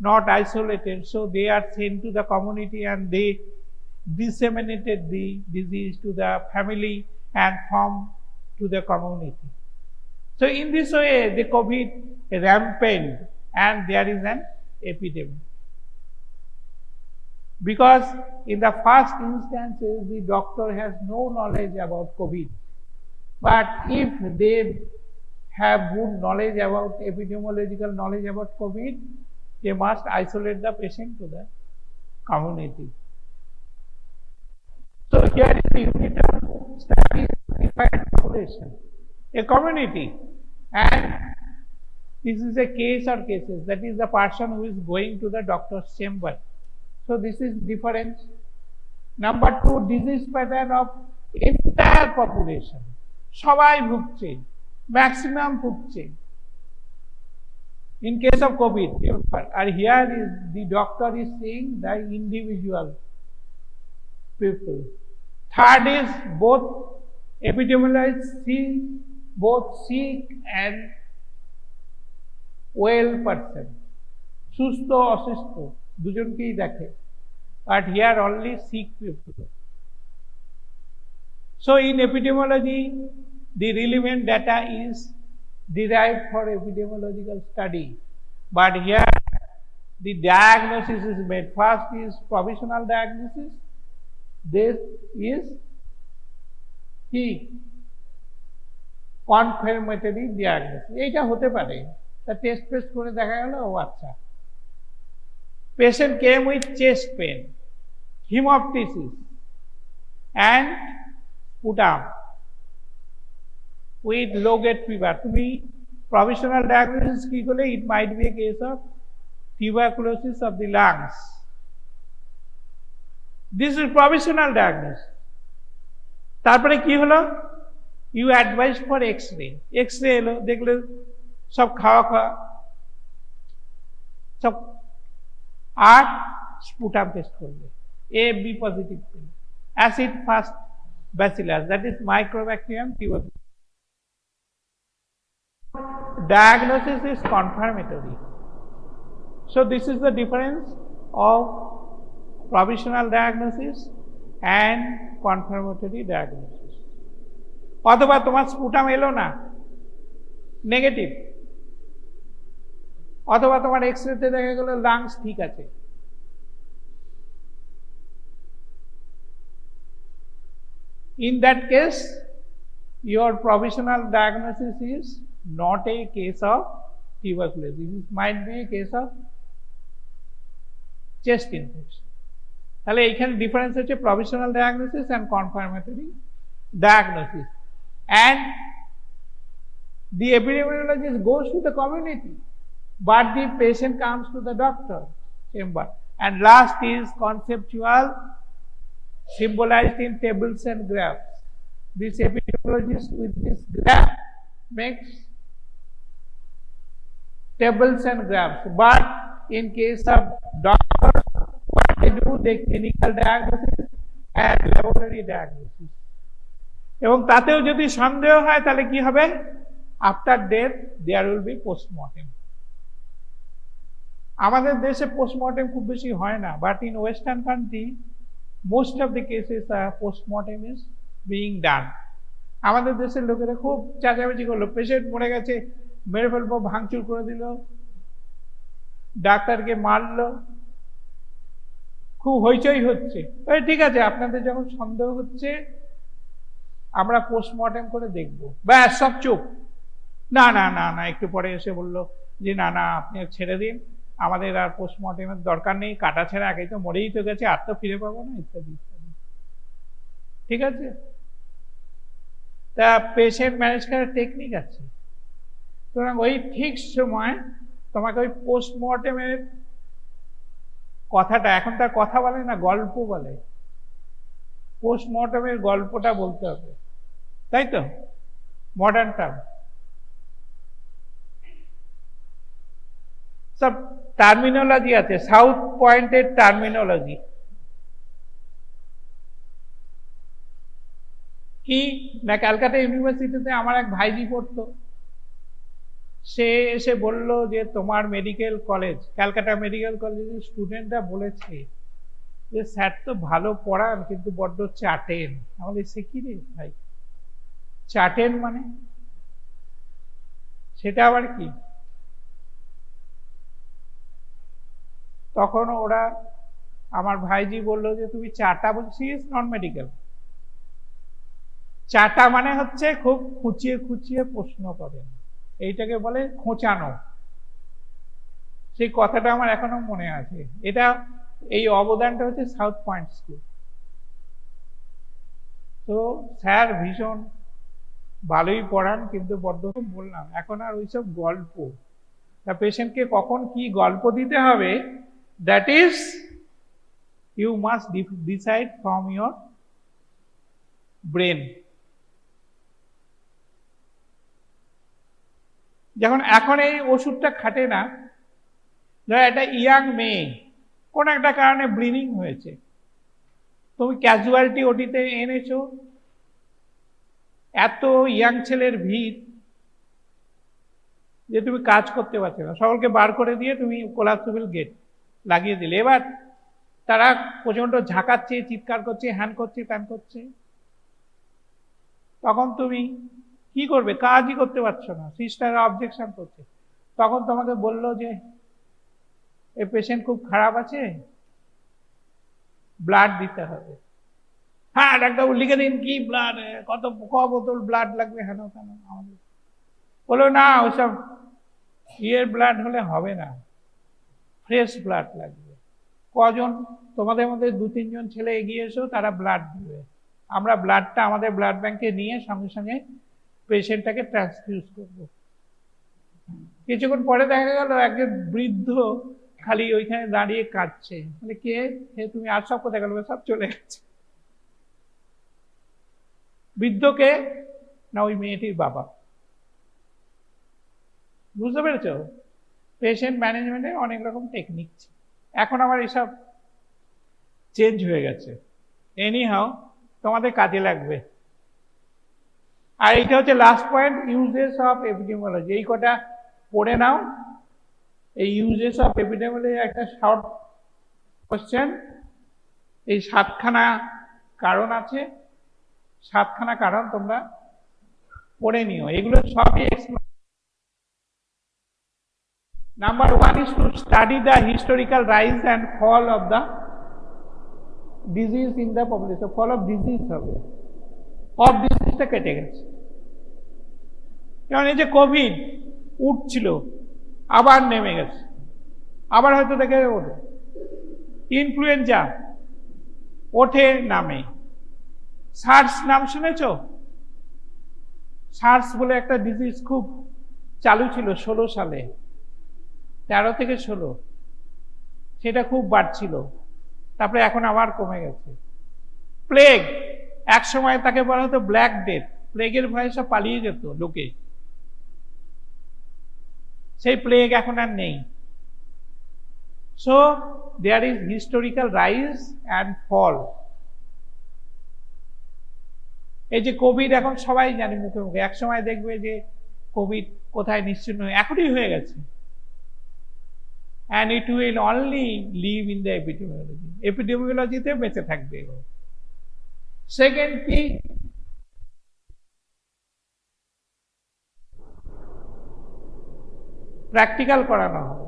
not isolated, so they are sent to the community and they disseminated the disease to the family and from to the community. So in this way the COVID rampant and there is an epidemic. Because in the first instances the doctor has no knowledge about COVID, but if they have good knowledge about epidemiological knowledge about COVID, they must isolate the patient to the community. So here is the unit of study defined population, a community, and this is a case or cases, that is the person who is going to the doctor's chamber. So this is difference. Number two, disease pattern of entire population. সবাই ভুগছে, maximum ভুগছে in case of COVID, and here is the doctor is seeing the individual people. Third is both epidemiologists see both sick and well person, সুস্থ অসুস্থ দুজনকেই দেখে, but here only sick people. So in epidemiology the relevant data is derived for epidemiological study, but here the diagnosis is made. First is provisional diagnosis, this is কি confirmatory diagnosis. এইটা হতে পারে তা test paste করে দেখা গেল ও আচ্ছা patient came with chest pain, hemoptysis and sputum with low grade fever. তুমি provisional diagnosis কি করলে it might be a case of tuberculosis of the lungs. This is provisional diagnosis. তারপরে কি হলো, you advise for x-ray. x-ray এলো, দেখলে সব খাওয়া সব, আর sputum টেস্ট করবে, A B পজিটিভ পেল, acid fast bacillus, that is mycobacterium tuberculosis. Diagnosis is confirmatory. So this is the difference of provisional diagnosis and confirmatory diagnosis. অথবা তোমার sputum এলো না, নেগেটিভ, অথবা তোমার এক্সরেতে দেখা গেল লাংস ঠিক আছে, in that case your provisional diagnosis is not a case of tuberculosis. It might be a case of chest infection. তাহলে এইখানে ডিফারেন্স হচ্ছে provisional diagnosis and confirmatory diagnosis. And the epidemiologist goes to the community, but the patient comes to the doctor chamber. And last is conceptual, symbolized in tables and graphs. This epidemiologist with this graph makes tables and graphs, but in case of doctors what they do, they clinical diagnosis and laboratory diagnosis. এবং তাতেও যদি সন্দেহ হয় তাহলে কি হবে, after death there will be postmortem. আমাদের দেশে পোস্টমর্টেম খুব বেশি হয় না, but in western country most of the cases postmortem is being done. আমাদের দেশের লোকেরা খুব চাচামেচি করলো, পেশেন্ট মরে গেছে, মেরে ফেলবো, ভাঙচুর করে দিল, ডাক্তারকে মারলো, খুব হইচই হচ্ছে। ঠিক আছে, আপনাদের যখন সন্দেহ হচ্ছে আমরা পোস্টমর্টেম করে দেখব, ব্যাস সব চুপ। না না না না, একটু পরে এসে বললো যে না না আপনি ছেড়ে দিন, আমাদের আর পোস্টমর্টেমের দরকার নেই, কাটা ছেড়া একেই তো মরেই তো গেছে, আর তো ফিরে পাবো না, ইত্যাদি ইত্যাদি। ঠিক আছে, তা পেশেন্ট ম্যানেজ করার টেকনিক আছে। সুতরাং ওই ঠিক সময় তোমাকে ওই পোস্টমর্টেমের কথাটা, এখন তার কথা বলে না, গল্প বলে, পোস্টমর্টেমের গল্পটা বলতে হবে, তাই তো? মডার্ন টার্ম সব টার্মিনোলজি আছে, সাউথ পয়েন্টের টার্মিনোলজি কি না, ক্যালকাটা ইউনিভার্সিটিতে আমার এক ভাইজি পড়তো, সে এসে বলল যে তোমার মেডিকেল কলেজ, ক্যালকাটা মেডিকেল কলেজের স্টুডেন্টরা বলেছে যে স্যার তো ভালো পড়ান কিন্তু বড্ড চাটেন। আমাদের সে কি রে ভাই, চাটেন মানে সেটা আবার কি? তখন ওরা, আমার ভাইজি বলল যে তুমি চাটা, বলছি ইজ নন মেডিকেল, চাটা মানে হচ্ছে খুব খুঁচিয়ে খুঁচিয়ে প্রশ্ন করেন, এইটাকে বলে খোঁচানো। সেই কথাটা আমার এখনো মনে আছে। এটা, এই অবদানটা হচ্ছে সাউথ পয়েন্ট স্কুল। তো স্যার ভীষণ ভালোই পড়ান কিন্তু বড্ড, বললাম এখন আর ওইসব গল্প, তা পেশেন্টকে কখন কি গল্প দিতে হবে, that is you must decide from your brain. যখন এখন এই ওষুধটা খাটে না, ধর একটা ইয়াং মেয়ে কোন একটা কারণে ব্লিডিং হয়েছে, তুমি ক্যাজুয়ালিটি ওটিতে এনেছো, এত ইয়াং ছেলের ভিড় যে তুমি কাজ করতে পারছো না, সকলকে বার করে দিয়ে তুমি কোলাপসিবল গেট লাগিয়ে দিলে, এবার তারা প্রচন্ড ঝাঁকাচ্ছে, চিৎকার করছে, হ্যান করছে, ত্যান করছে, তখন তুমি কি করবে? কাজই করতে পারছো না, সিস্টাররা অবজেকশন করছে, তখন তোমাকে বললো যে এই পেশেন্ট খুব খারাপ আছে, ব্লাড দিতে হবে। হ্যাঁ ডাক্তারবাবু লিখে দিন, কি ব্লাড, ক বোতল ব্লাড লাগবে, হেন কেন আমাদের বলো না, ওইসব ইয়ের ব্লাড হলে হবে না, ফ্রেশ ব্লাড লাগবে। কজন তোমাদের মধ্যে 2-3 জন ছেলে এগিয়ে এসো, তারা ব্লাড দিবে, আমরা ব্লাডটা আমাদের ব্লাড ব্যাংকে নিয়ে সঙ্গে সঙ্গে পেশেন্টটাকে ট্রান্সফিউজ করব। কিছুক্ষণ পরে দেখা গেল একজন বৃদ্ধ খালি ওইখানে দাঁড়িয়ে কাঁদছে, মানে কে হে তুমি, আর সব কোথায় গেল? সব চলে গেছে। বৃদ্ধকে না, ওই মেয়েটির বাবা। বুঝতে পেরেছ? পেশেন্ট ম্যানেজমেন্টে অনেক রকম টেকনিক, এখন আবার এসব চেঞ্জ হয়ে গেছে। এনি হাউ তোমাদের কাজে লাগবে। আর এইটা হচ্ছে last point, uses of epidemiology. এই কটা পড়ে নাও, এই ইউজেস অফ এপিডেমিওলজি একটা শর্ট কোশ্চেন। এই 7খানা কারণ আছে, 7খানা কারণ তোমরা পড়ে নিও, এগুলো সবই। Number 1 is to study the historical rise and fall of the disease in the population. Fall of disease হবে, of diseaseটা কেটে গেছে। যেমন এই যে কোভিড উঠছিল, আবার নেমে গেছে, আবার হয়তো দেখে ওঠে। ইনফ্লুয়েঞ্জা ওঠে নামে। সার্স নাম শুনেছ? সার্স বলে একটা ডিজিজ খুব চালু ছিল 16 সালে, 13 থেকে 16, সেটা খুব বাড়ছিল, তারপরে এখন আবার কমে গেছে। প্লেগ, এক সময় তাকে বলা হতো ব্ল্যাক ডেথ, প্লেগের ভয়ে সব পালিয়ে যেত লোকে, সেই প্লেগ এখন আর নেই। So there is historical rise and fall. এই যে কোভিড এখন সবাই জানে মুখে মুখে, এক সময় দেখবে যে কোভিড কোথায় নিশ্চিন্ন, এখনই হয়ে গেছে। And it will only live in the epidemiology. Epidemiology-তে বেঁচে থাকবে। সেকেন্ড কি, প্র্যাকটিক্যাল করানো হবে।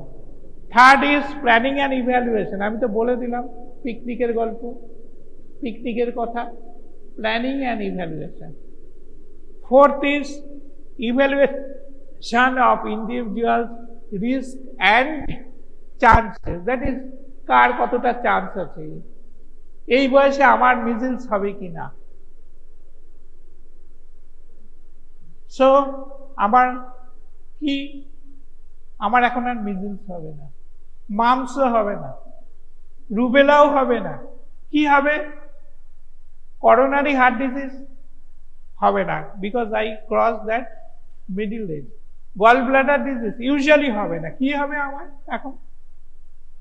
Third is planning and evaluation. আমি তো বলে দিলাম পিকনিকের গল্প, পিকনিকের কথা, planning and evaluation. Fourth is evaluation of individual risk and chances, that is কার কতটা চান্স আছে, এই বয়সে আমার মিজিলস হবে কিনা, সো আমার কি, আমার এখন আর মিজলস হবে না, মামসও হবে না, রুবেলাও হবে না, কি হবে, করোনারি হার্ট ডিজিজ হবে না, because I cross that middle age. Gall bladder disease usually হবে না, কি হবে আমার এখন,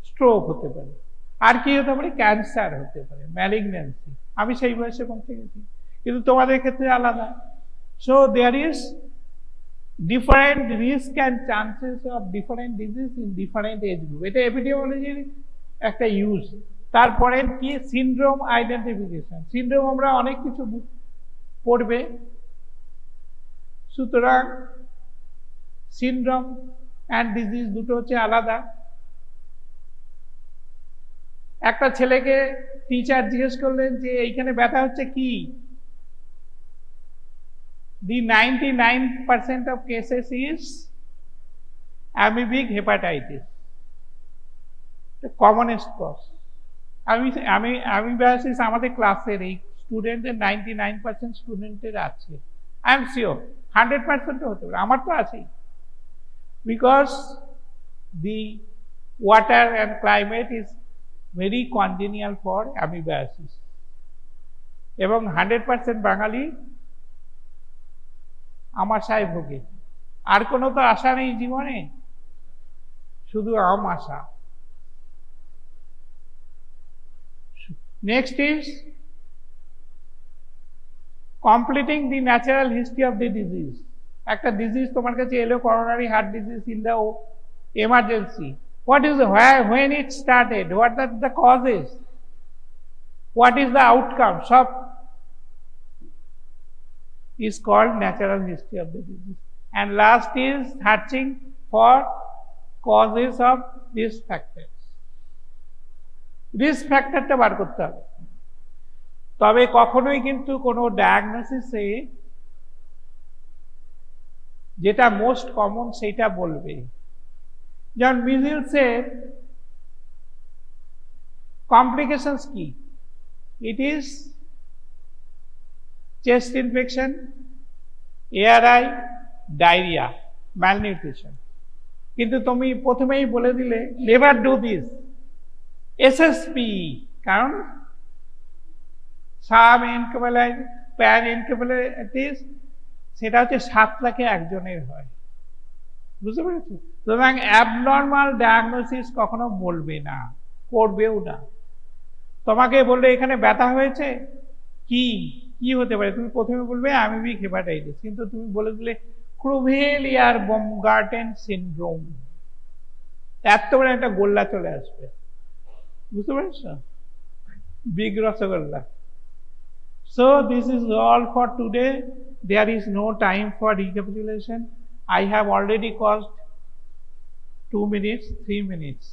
স্ট্রোক হতে পারে, আর কি হতে পারে, ক্যান্সার হতে পারে, ম্যালিগন্যান্সি। আমি সেই বয়সে পৌঁছে গেছি, কিন্তু তোমাদের ক্ষেত্রে আলাদা। So there is different risk and chances of different disease in different age group. এটা এপিডিওলজির একটা ইউজ। তারপরে কি, সিনড্রোম আইডেন্টিফিকেশন। সিনড্রোম আমরা অনেক কিছু পড়বে, সুতরাং সিনড্রোম অ্যান্ড ডিজিজ দুটো হচ্ছে আলাদা। একটা ছেলেকে টিচার জিজ্ঞেস করলেন যে এইখানে ব্যথা হচ্ছে কি, the 99% of cases is amoebic hepatitis, the commonest cause. Amoebiasis আমাদের ক্লাসের এই স্টুডেন্টের 99% স্টুডেন্টের আছে, আই এম শিওর 100% হতে পারে, আমার তো আছেই, because the water and climate is very congenial for amoebiasis, এবং 100% বাঙালি আমাশায় ভোগে। আর কোনো তো আশা নেই জীবনে, শুধু আশা। Next is completing the natural history of the disease. একটা ডিজিজ তোমার কাছে এলো, coronary heart disease in the emergency, what is the when it started, what are the causes, what is the outcome, সব is called natural history of the disease. And last is searching for causes of risk factors. Risk ফ্যাক্টরটা বার করতে হবে, তবে কখনোই কিন্তু কোনো ডায়াগনোসিসে যেটা মোস্ট কমন সেটা বলবে। যেমন মিজলসের কমপ্লিকেশনস কি, it is chest infection, ARI, diarrhoea, malnutrition. কিন্তু তুমি প্রথমেই বলে দিলে নেভার ডু দিস, এসএসপি, কারণ সাব প্যান এনকেফেলাইটিস সেটা হচ্ছে 7 লাখে একজনের হয়, বুঝতে পেরেছো? সুতরাং অ্যাবনর্মাল ডায়াগনোসিস কখনো বলবে না, করবেও না। তোমাকে বললে এখানে ব্যথা হয়েছে, কি কি হতে পারে, তুমি প্রথমে বলবে অ্যামিবিক হেপাটাইটিস, কিন্তু তুমি বলে দিলে ক্রুভেলিয়ার বমগার্টেন সিনড্রোম, এত বড় একটা গোল্লা চলে আসবে, বুঝতে পেরেছ, big rasgulla. So this is all for today. There is no time for recapitulation. I have already caused 2 minutes, 3 minutes.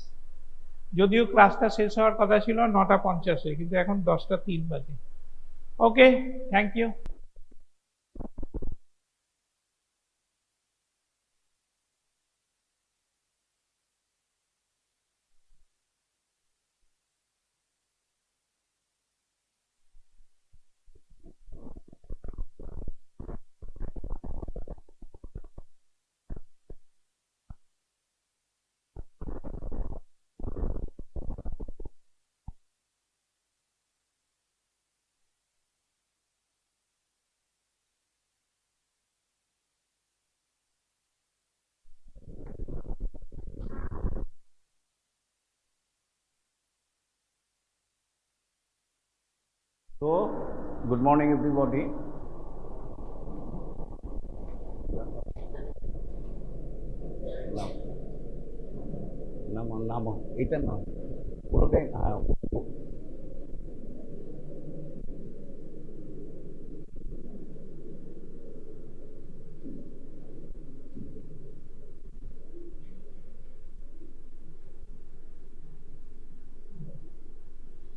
যদিও ক্লাসটা শেষ হওয়ার কথা ছিল 9:50, কিন্তু এখন 10:03 বাজে। Okay, thank you. So, good morning everybody. নাম এটা নাম পুরোটাই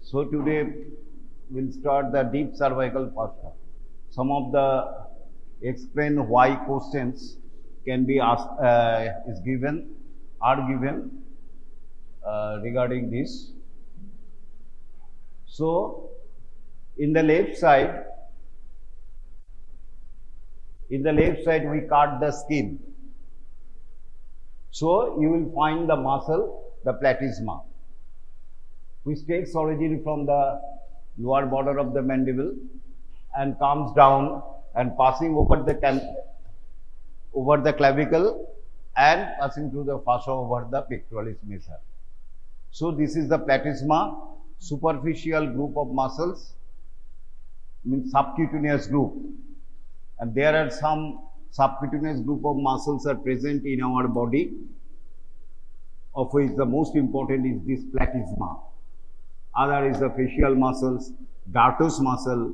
So today we'll start the deep cervical posture. Some of the explain why questions can be asked, are given regarding this. So in the left side, In the left side, we cut the skin. So you will find the muscle, the platysma, which takes origin from the lower border of the mandible and comes down and passing over the clavicle and passing through the fascia over the pectoralis major. So this is the platysma, superficial group of muscles, means subcutaneous group, and there are some subcutaneous group of muscles are present in our body, of which the most important is this platysma. Other is the facial muscles, dartos muscle,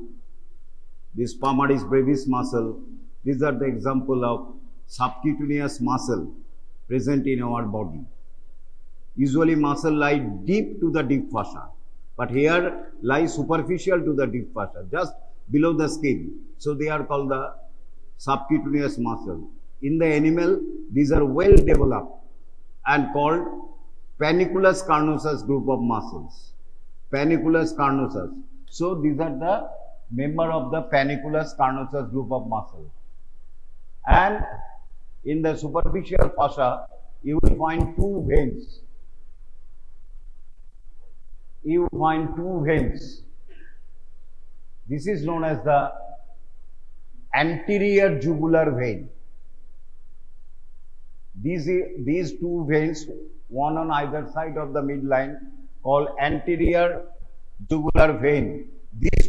this palmaris brevis muscle. These are the example of subcutaneous muscle present in our body. Usually muscle lie deep to the deep fascia, but here lie superficial to the deep fascia, just below the skin. So they are called the subcutaneous muscle. In the animal, these are well developed and called panniculus carnosus group of muscles. Panniculus carnosus. So these are the member of the panniculus carnosus group of muscles. And in the superficial fascia, you will find two veins. You will find two veins. This is known as the anterior jugular vein. These two veins, one on either side of the midline, called anterior jugular vein. This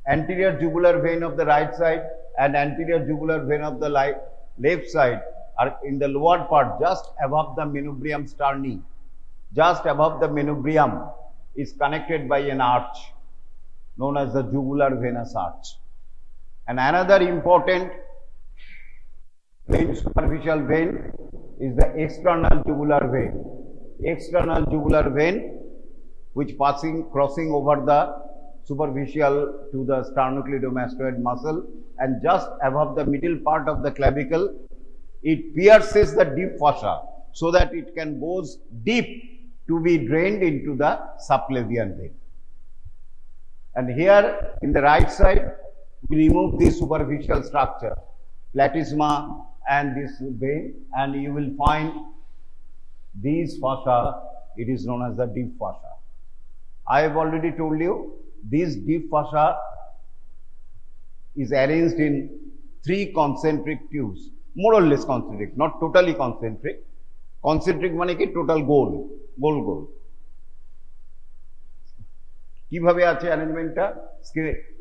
anterior jugular vein of the right side and anterior jugular vein of the left side are in the lower part, just above the manubrium sterni. Just above the manubrium is connected by an arch known as the jugular venous arch. And another important vein, superficial vein, is the external jugular vein. External jugular vein, which crossing over the superficial to the sternocleidomastoid muscle, and just above the middle part of the clavicle, it pierces the deep fascia so that it can go deep to be drained into the subclavian vein. And here in the right side, we remove this superficial structure, platysma and this vein, and you will find these fascia, it is known as the deep fascia. I have already told you, this deep fascia is arranged in three concentric tubes, more or less concentric, not totally concentric. Concentric means ki total goal. কিভাবে আছে অ্যারেঞ্জমেন্টটা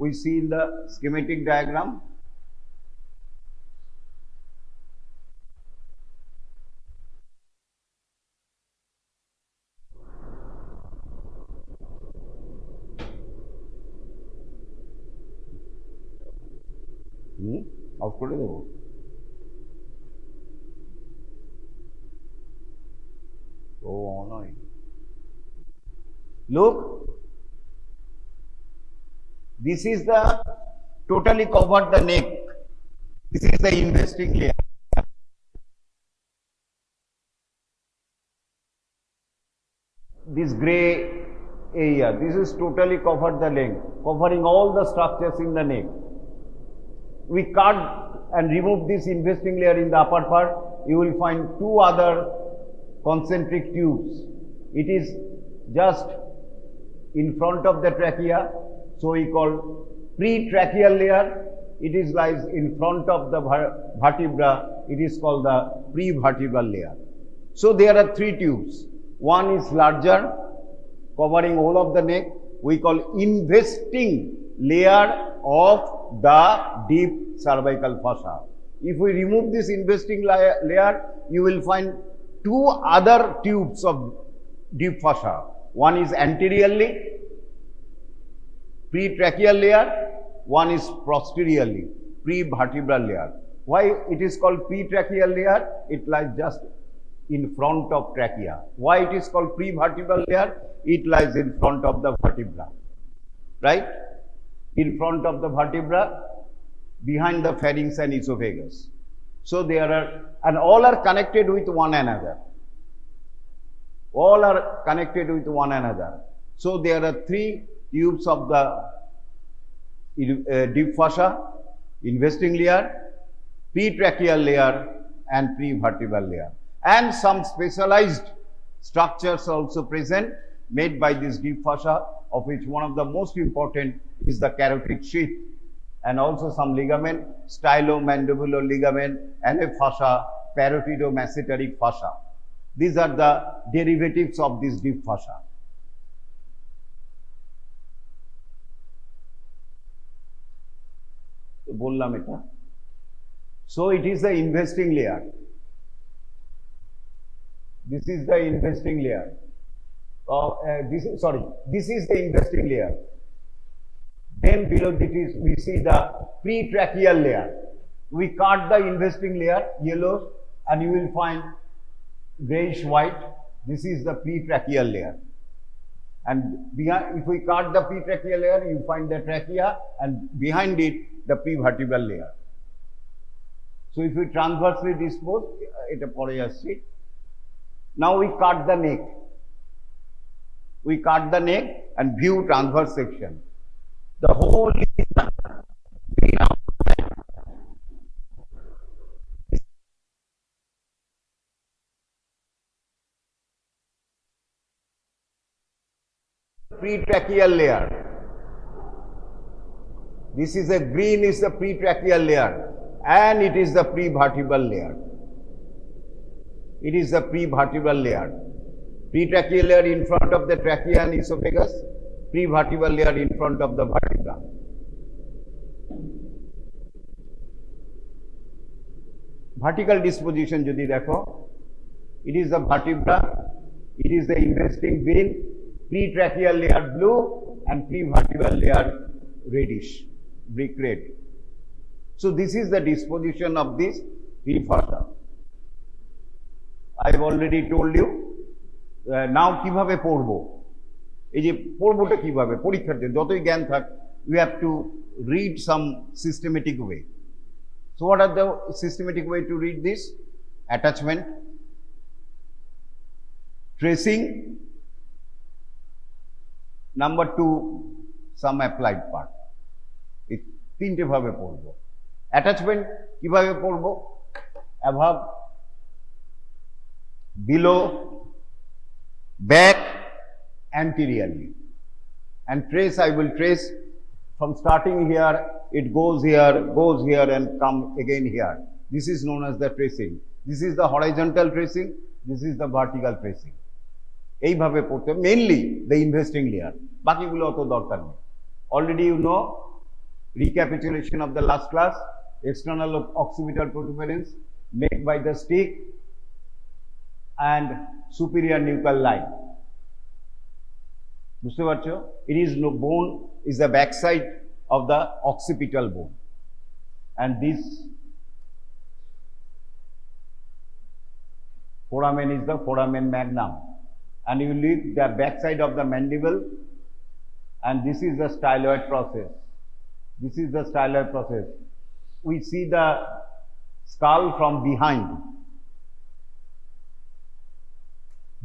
we see in the schematic diagram. Of করে দেব। ও নয়, look, this is the totally covered the neck. This is the investing layer. This gray area, this is totally covered the leg, covering all the structures in the neck. We cut and remove this investing layer in the upper part. You will find two other concentric tubes. It is just in front of the trachea, so we call pretracheal layer. It is lies in front of the vertebra. It is called the prevertebral layer. So there are three tubes. One is larger, covering all of the neck. We call investing layer of the deep cervical fossa. If we remove this investing layer, you will find two other tubes of deep fossa. One is anteriorly, pretracheal layer, one is posteriorly, prevertebral layer. Why it is called pretracheal layer? It lies just in front of trachea. Why it is called prevertebral layer? It lies in front of the vertebra, right? In front of the vertebra, behind the pharynx and esophagus. So there are, and all are connected with one another. All are connected with one another. So there are three tubes of the deep fossa, investing layer, pretracheal layer and prevertebral layer. And some specialized structures also present made by this deep fascia, of which one of the most important is the carotid sheath, and also some ligament, stylomandibular ligament, and a fascia, parotidomasseteric fascia. These are the derivatives of this deep fascia. So it is the investing layer. This is the investing layer. This is the investing layer. Then below this we see the pretracheal layer. We cut the investing layer, yellow, and you will find grayish white. This is the pretracheal layer. And behind, if we cut the pretracheal layer, you find the trachea, and behind it the prevertebral layer. So if we transversely dispose, এটা পরে আসছে. Now we cut the neck. We cut the neck and view transverse section. The whole pretracheal layer. This is a green is the pretracheal layer, and it is the prevertebral layer. It is the prevertebral layer. Pretracheal layer in front of the trachea and esophagus, prevertebral layer in front of the vertebra. Vertical disposition যদি দেখো, it is the vertebra, it is the investing vein, pretracheal layer blue and prevertebral layer reddish, brick red. So this is the disposition of this deep fascia. I have already told you. Now কিভাবে পড়বো, এই যে পড়বোটা কিভাবে পরীক্ষার্থী যতই জ্ঞান থাক, we have to read some systematic way. So what are the systematic way to read this? Attachment, tracing, number 2 some applied part. এই তিনটে ভাবে পড়বো। Attachment কিভাবে পড়বো? Above, below, back, anteriorly. And trace, I will trace from starting here, it goes here and come again here. This is known as the tracing. This is the horizontal tracing, this is the vertical tracing. এইভাবে পড়তে, mainly the investing layer, বাকিগুলো অত দরকার নেই. Already you know, recapitulation of the last class, external occipital protuberance made by the stick and superior nuchal line. বুঝতে পারছো? It is no bone, is the backside of the occipital bone, and this foramen is the foramen magnum, and you leave the backside of the mandible, and this is the styloid process. This is the styloid process. We see the skull from behind.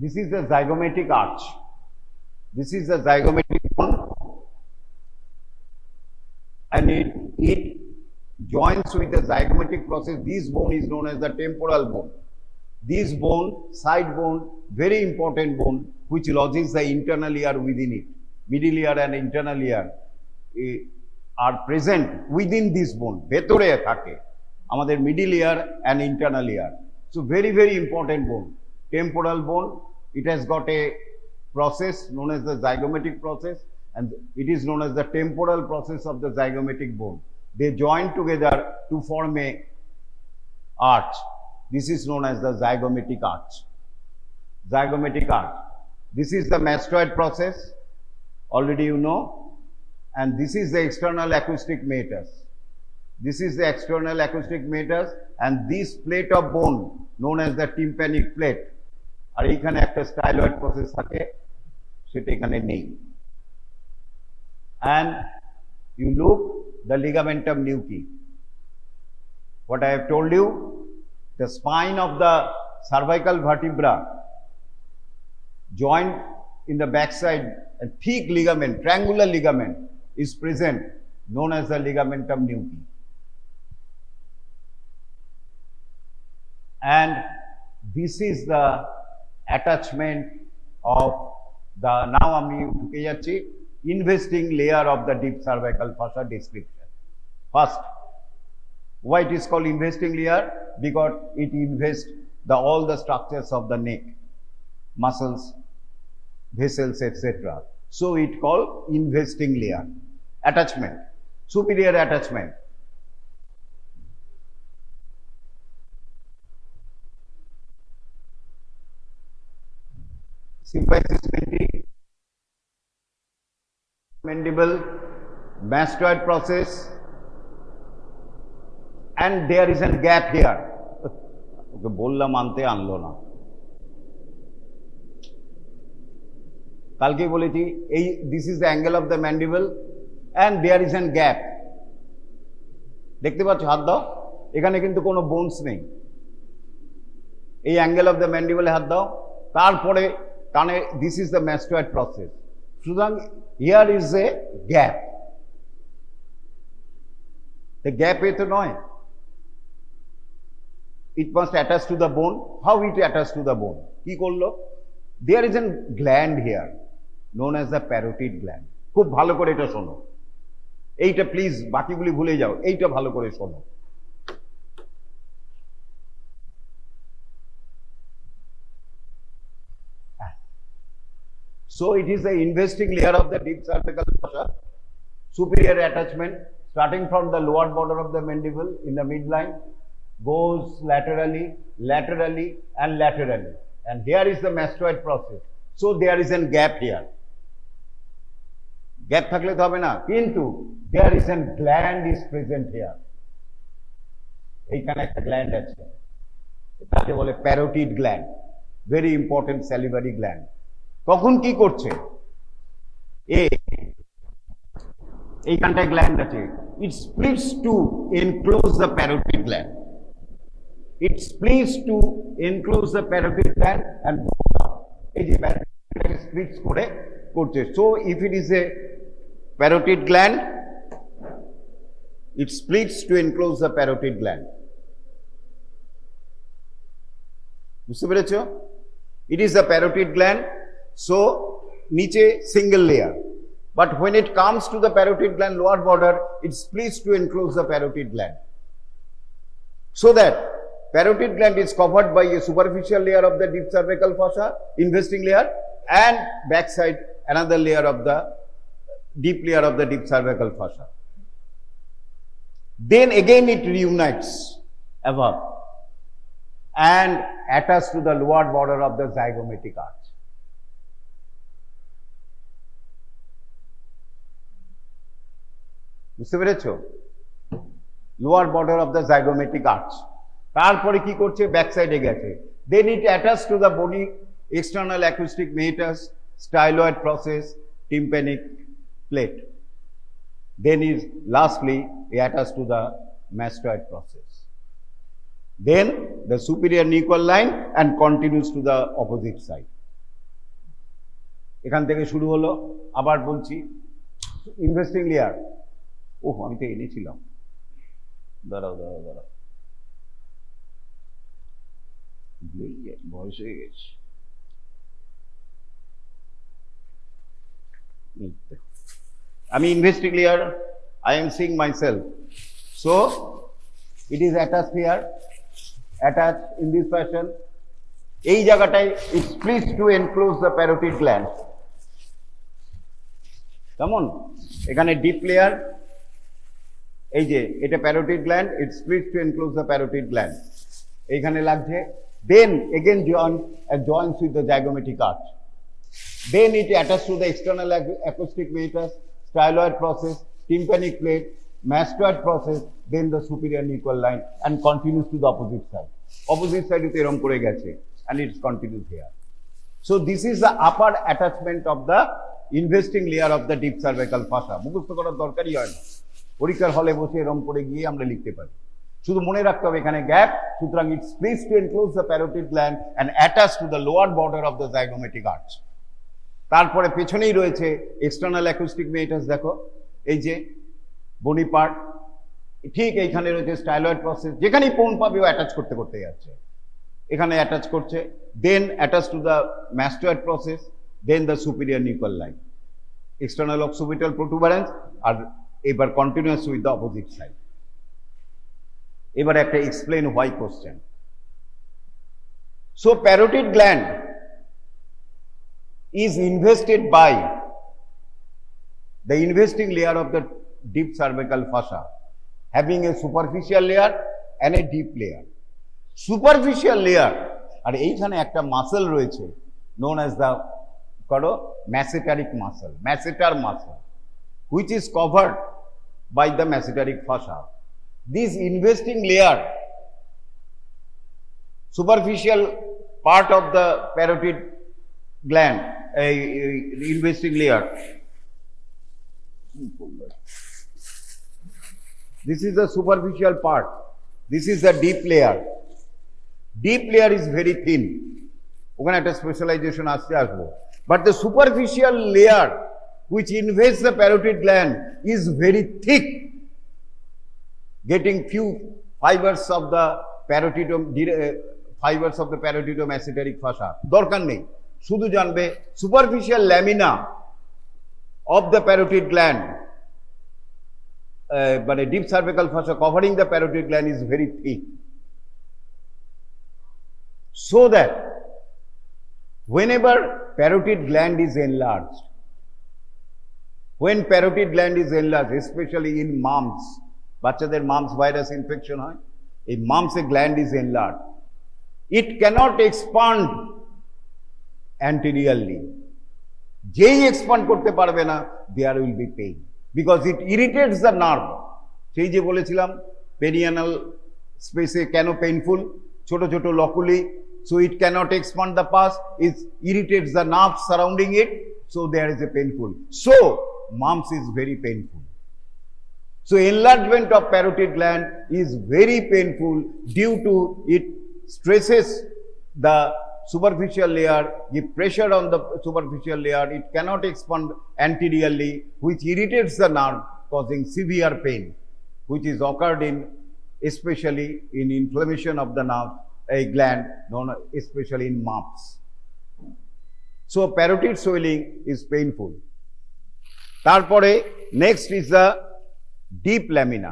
This is the zygomatic arch. This is the zygomatic bone, and it joins with the zygomatic process. This bone is known as the temporal bone. This bone, side bone, very important bone, which lodges the internal ear within it. Middle ear and internal ear are present within this bone. ভেতরে থাকে আমাদের middle ear and internal ear. So very, very important bone. Temporal bone. It has got a process known as the zygomatic process, and it is known as the temporal process of the zygomatic bone. They join together to form a arch. This is known as the zygomatic arch. Zygomatic arch. This is the mastoid process, already you know, and this is the external acoustic meatus. This is the external acoustic meatus, and this plate of bone known as the tympanic plate. আর এইখানে একটা styloid process থাকে, সেটা এখানে নেই। And you look the ligamentum nuchae. What I have told you, the spine of the cervical vertebra joined in the backside, a thick ligament, triangular ligament is present, known as the ligamentum nuchae. and this is the attachment of the now আমি ঢুকে যাচ্ছি investing layer of the deep cervical fossa description. First, why it is called investing layer? Because it invests all the structures of the neck, muscles, vessels, etc. So it called investing layer. Attachment, superior attachment. Symphysis mandible, mastoid process, and there is a gap here. ওকে বললাম আনতে আনলো না, কালকে বলেছি এই this is the angle of the mandible and there is an gap. দেখতে পাচ্ছ, হাত দাও, এখানে কিন্তু কোনো বোনস নেই, এই অ্যাঙ্গেল অফ দ্য ম্যান্ডিবলে হাত দাও, তারপরে কানে this is the mastoid process. সুতরাং here is a gap, the gap এ তো নয়, it must attach to the bone. How it attach to the bone? কি করলো? There is a gland here known as the parotid gland. খুব ভালো করে এটা শোনো, এইটা প্লিজ বাকিগুলি ভুলে যাও, এইটা ভালো করে শোনো। So it is the investing layer of the deep cervical fossa, superior attachment starting from the lower border of the mandible in the midline, goes laterally, laterally, and laterally. And here is the mastoid process. So there is a gap here. Gap থাকলে তো হবে না, কিন্তু there is a gland is present here. এইখানে একটা gland আছে, তাকে বলে parotid gland, very important salivary gland. তখন কি করছে? এইখানটায় gland আছে, it splits to enclose the parotid gland. It splits to enclose the parotid gland and goes up. এই যে parotid splits করে করছে। So if it is a parotid gland, it splits to enclose the parotid gland. বুঝতে পেরেছো? It is the parotid gland. So নিচে single layer, but when it comes to the parotid gland lower border, it splits to enclose the parotid gland, so that parotid gland is covered by a superficial layer of the deep cervical fossa, investing layer, and backside another layer of the deep layer of the deep cervical fossa. Then again it reunites above and attaches to the lower border of the zygomatic arch. বুঝতে পেরেছো? Lower border of the zygomatic arch. তারপরে কি করছে? Back সাইডে গেছে। Then it attach to the body external acoustic meatus, styloid process, tympanic plate. Then is lastly attach to the mastoid process. Then the superior nuchal line and continues to the opposite side. এখান থেকে শুরু হলো, আবার বলছি, investing layer. ওহ, আমি তো এনেছিলাম, দাঁড়াও দাঁড়াও দাঁড়াও, বয়স হয়ে গেছে। আমি investing layer, I am seeing myself. So it is attached here, attached in this fashion. এই জায়গাটায় it splits to enclose the parotid gland. কেমন? এখানে ডিপ লেয়ার, এই যে এটা parotid gland, it splits to enclose the parotid gland. এইখানে লাগছে, then again joins with the zygomatic arch. Then it attaches to the external acoustic meatus, styloid process, tympanic plate, mastoid process, then the superior nuchal line, and continues to the opposite side. Opposite side is erom kore geche, and it continues here. So this is the upper attachment of the investing layer of the deep cervical fossa. মুখস্থ করার দরকারই হয় না, পরীক্ষার হলে বসে এরম করে গিয়ে আমরা লিখতে পারি। শুধু মনে রাখতে হবে এখানে গ্যাপ, সুতরাং it splits to enclose the parotid gland and attach to the lower border of the zygomatic arch. তারপরে পেছনেই রয়েছে এক্সটার্নাল অ্যাকুস্টিক মেটাস, দেখো এই যে বনি পার্ট, ঠিক এইখানে রয়েছে স্টাইলয়েড প্রসেস, যেখানেই পোন পাবে ও অ্যাটাচ করতে করতে যাচ্ছে। এখানে অ্যাটাচ করছে, then attach to the mastoid process, then the superior nuclear line, external occipital protuberance, আর এবার continuous with the opposite side. এবার একটা explain why question. So parotid gland is invested by the investing layer of the deep cervical fossa, having a superficial layer and a deep layer. Superficial layer, আর এইখানে একটা muscle রয়েছে known as the masseteric muscle, masseter muscle, which is covered by the masseteric fossa. This investing layer, superficial part of the parotid gland, investing layer, this is the superficial part, this is the deep layer. Deep layer is very thin, ওখানে একটা specialisation আসবো, but the superficial layer which invests the parotid gland is very thick, getting few fibers of the parotidom-masseteric fossa. দরকার নেই, শুধু জানবে superficial lamina of the parotid gland, মানে deep cervical fascia covering the parotid gland is very thick, so that whenever parotid gland is enlarged, when parotid gland is enlarged, especially in mumps, বাচ্চাদের mumps virus infection হয়, এই মাম্পসে gland is enlarged, it cannot expand anteriorly. যেই expand করতে পারবে না, there will be pain because it irritates the nerve. সেই যে বলেছিলাম পেরিয়ানাল স্পেসে কেন পেইনফুল, ছোট ছোট লকুলি, so it cannot expand the pus, it irritates the nerve surrounding it, so there is a painful. So mumps is very painful. So enlargement of parotid gland is very painful due to it stresses the superficial layer, give pressure on the superficial layer, it cannot expand anteriorly, which irritates the nerve, causing severe pain, which is occurred in, especially in inflammation of the nerve, a gland, known especially in mumps. So parotid swelling is painful. Tarpore next is the deep lamina.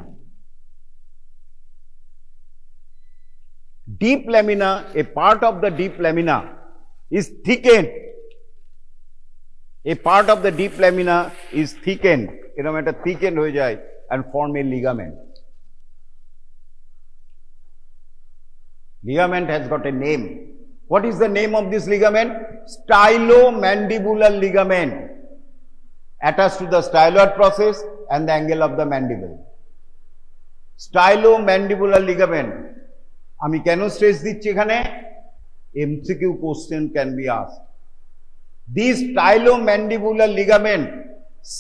Deep lamina, a part of the deep lamina is thickened. A part of the deep lamina is thickened. এরকম একটা thickened হয়ে যায় and form a ligament. Ligament has got a name. What is the name of this ligament? Stylomandibular ligament. Attached to the styloid process and the angle of the mandible. Stylomandibular ligament. আমি কেন stress দিচ্ছি এখানে? MCQ question can be asked. This stylomandibular ligament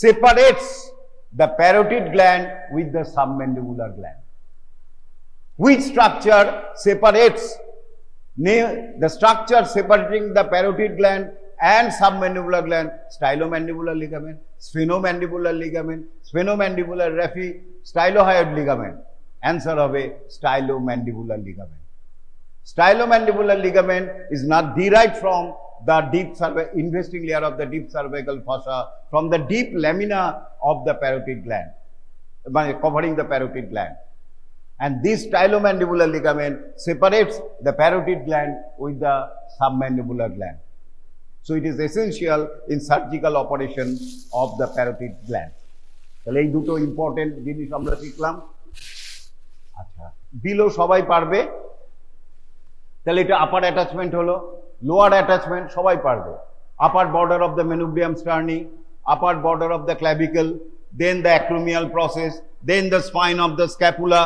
separates the parotid gland with the submandibular gland. Which structure separates the structure separating the parotid gland and submandibular gland? Stylomandibular ligament, sphenomandibular ligament, sphenomandibular raphe, stylohyoid ligament. Answer হবে stylomandibular ligament. Stylomandibular ligament is not derived from the deep investing layer of the deep cervical fossa, from the deep lamina of the parotid gland, covering the parotid gland. And this stylomandibular ligament separates the parotid gland with the submandibular gland. So it is essential in surgical operation of the parotid gland. তাহলে এই দুটো important জিনিস আমরা শিখলাম। আচ্ছা, below সবাই পারবে, তাহলে এটা আপার অ্যাটাচমেন্ট হলো, লোয়ার অ্যাটাচমেন্ট সবাই পারবে। Upper border of the manubrium sterni, upper border of the clavicle, then the acromial process, then the spine of the scapula,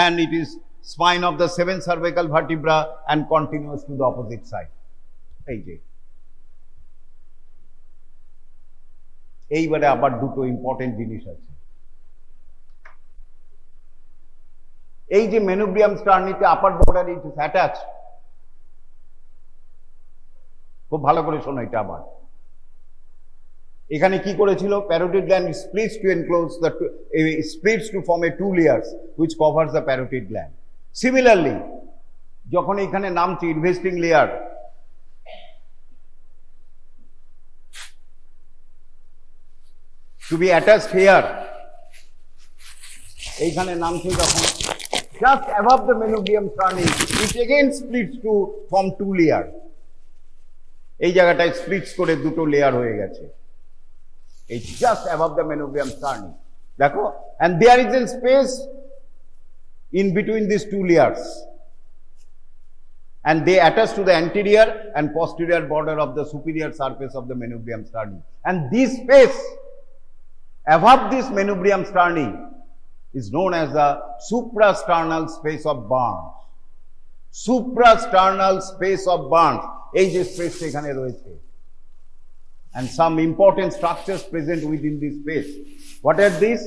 and it is spine of the 7 cervical vertebra and continuous to the opposite side. এই যে এইবারে আবার দুটো important জিনিস আছে। এই যে manubrium স্টার্নিতে upper border it is attached, খুব ভালো করে শোনো এটা আবার। এখানে কি করেছিল? parotid gland splits to enclose the splits to form a 2 layers which covers the parotid gland. Similarly, যখন এখানে নামছে investing layer, to be attached here, এইখানে নামছে যখন just above the manubrium sternum, it again splits to form two layer. এই জায়গাটায় splits করে দুটো লেয়ার হয়ে গেছে, এই just above the manubrium sternum, দেখো, and there is a space in between these two layers, and they attach to the anterior and posterior border of the superior surface of the manubrium sternum, and this space above this manubrium sternum is known as the suprasternal space of Barnes. Suprasternal space of Barnes, এই যে space এখানে রয়েছে, and some important structures present within this space. What are these?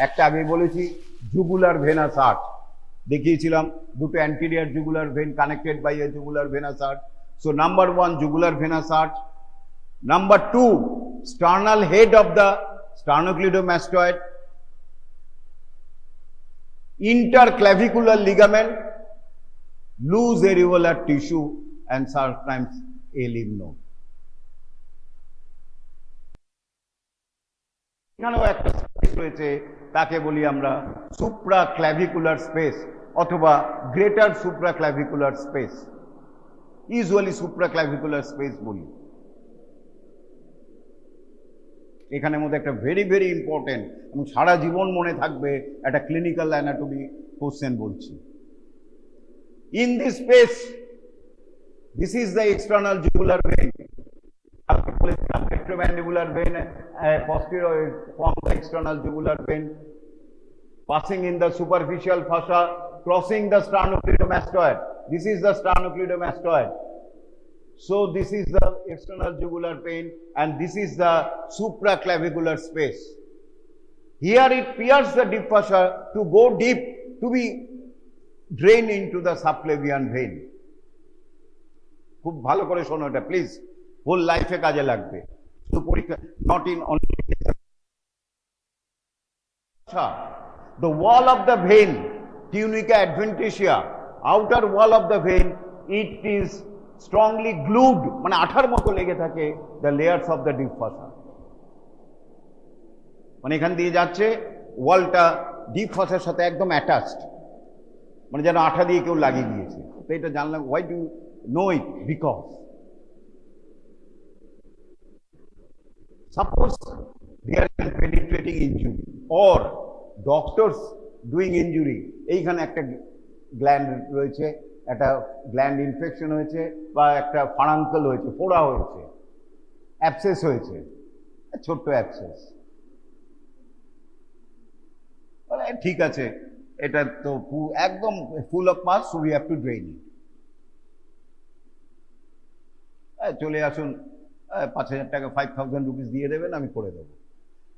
একটা আগে বলেছি jugular venous arch, দেখিয়েছিলাম দুটো anterior jugular vein connected by a jugular venous arch. So number 1, jugular venous arch. Number 2, sternal head of the sternocleidomastoid, interclavicular ligament, loose areolar tissue, and sometimes a lymph node. এখানেও একটা space রয়েছে, তাকে বলি আমরা সুপ্রাক্লাভিকুলার space অথবা greater সুপ্রাক্লাভিকুলার space, usually সুপ্রাক্লাভিকুলার space বলি। এখানের মধ্যে একটা ভেরি ভেরি ইম্পর্টেন্ট এবং সারা জীবন মনে থাকবে একটা ক্লিনিক্যাল অ্যানাটমি কোশ্চেন বলছি। In this space, this is the external jugular vein, retromandibular vein, posterior form the external jugular vein, passing in the superficial fossa, crossing the sternocleidomastoid. This is the sternocleidomastoid. So this is the external jugular vein, and this is the supraclavicular space. Here it pierces the deep fossa to go deep, to be drained into the subclavian vein. খুব ভালো করে শোনো এটা please, whole লাইফে কাজে লাগবে, শুধু পরীক্ষা not in only. The wall of the vein, tunica adventitia, outer wall of the vein, it is strongly glued, মানে আঠার মতো লেগে থাকে, the layers of the deep fossa, মানে এখান দিয়ে যাচ্ছে ওয়ালটা ডিপ ফসার সাথে একদম অ্যাটাচড, মানে যেন আঠা দিয়ে কেউ লাগিয়ে দিয়েছে। তো এটা জানলাম, why do you know it? Because suppose there is a penetrating injury or doctors doing injury, এইখানে একটা গ্ল্যান্ড রয়েছে, একটা গ্ল্যান্ড ইনফেকশন হয়েছে বা একটা ফারাঙ্কল হয়েছে, ফোড়া হয়েছে, অ্যাবসেস হয়েছে, ছোট্ট অ্যাবসেস, ঠিক আছে, এটা তো একদম full of mass, so we have to drain it. চলে আসুন, 5,000 টাকা 5,000 রুপিস দিয়ে দেবেন, আমি করে দেবো।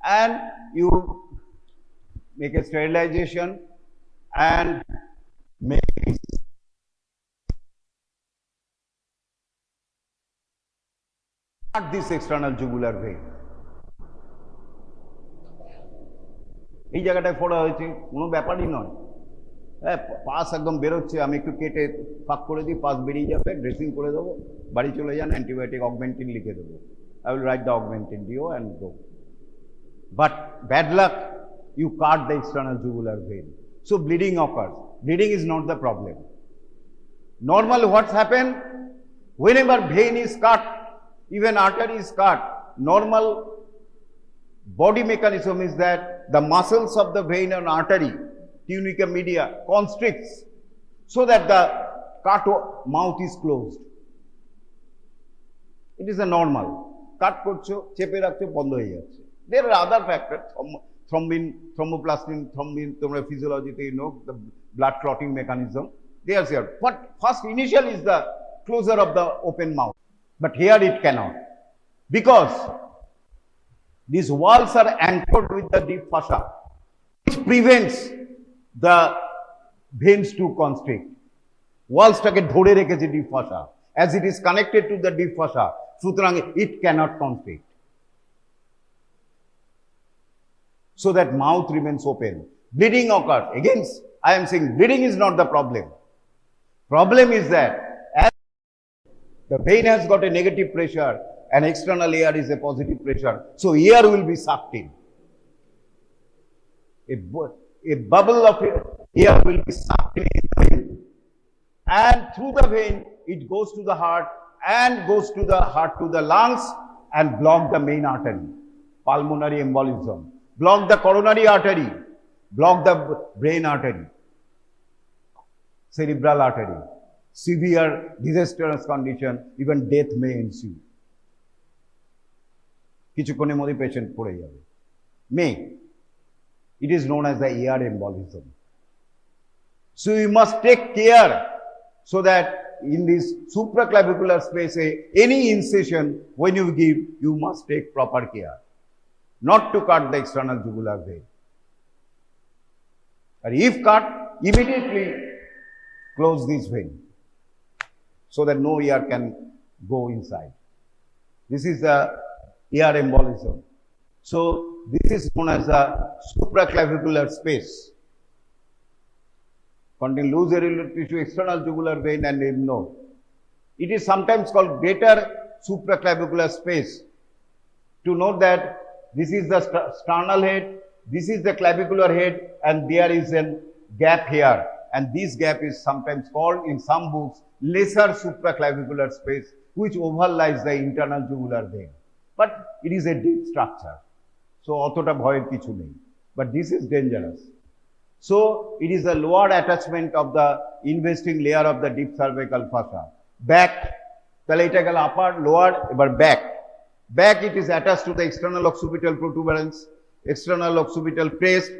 And you make a sterilization and make this external jugular vein. এই জায়গাটায় ফোড়া হয়েছে, কোনো ব্যাপারই নয়, হ্যাঁ, পাস একদম বেরোচ্ছে, আমি একটু কেটে ফাঁক করে দিই, পাস বেরিয়ে যাবে, ড্রেসিং করে দেবো, বাড়ি চলে যান, অ্যান্টিবায়োটিক অগমেন্টিন লিখে দেবো, I will write the augmentin DO and go. But bad luck, you cut the external jugular vein, so bleeding occurs. Bleeding is not the problem. Normally what's happened, whenever vein is cut, even artery is cut, normal body mechanism is that the muscles of the vein and artery, tunica media, constricts so that the cut mouth is closed. It is a normal. কাট করছো, চেপে রাখছো, বন্ধ হয়ে যাচ্ছে। There are other factors, thrombin, thromboplastin, thrombin, তোমরা physiology you know the blood clotting mechanism, they are here. But first initial is the closure of the open mouth, but here it cannot, because these walls are anchored with the deep fossa, which prevents the veins to constrict. ওয়ালসটাকে ধরে রেখেছে deep ফসা, as it is connected to the deep fossa, সুতরাং it cannot constrict, so that mouth remains open. Bleeding occurs. Again, I am saying bleeding is not the problem. Problem is that as the vein has got a negative pressure and external air is a positive pressure, so air will be sucked in. A bubble of air will be sucked in the vein, and through the vein it goes to the heart and goes to the heart to the lungs and block the main artery, pulmonary embolism, block the coronary artery, block the brain artery, cerebral artery. Severe disastrous condition, even death may ensue. কিছুক্ষণের মধ্যে patient পড়ে যাবে। May. It is known as the air embolism. So you must take care so that in this supraclavicular space, any incision when you give, you must take proper care, not to cut the external jugular vein. And if cut, immediately close this vein so that no air can go inside. This is the air embolism. So this is known as a supraclavicular space containing loose areolar tissue, external jugular vein and lymph node. It is sometimes called greater supraclavicular space. To note that this is the sternal head, this is the clavicular head, and there is a gap here, and this gap is sometimes called in some books lesser supraclavicular space, which overlies the internal jugular vein. But it is a deep structure, so অতটা ভয়ের কিছু নেই. But this is dangerous. So it is the lower attachment of the investing layer of the deep cervical fossa. Back, তাহলে এটা গেল upper, lower, এবার back. Back it is attached to the external occipital protuberance, external occipital crest,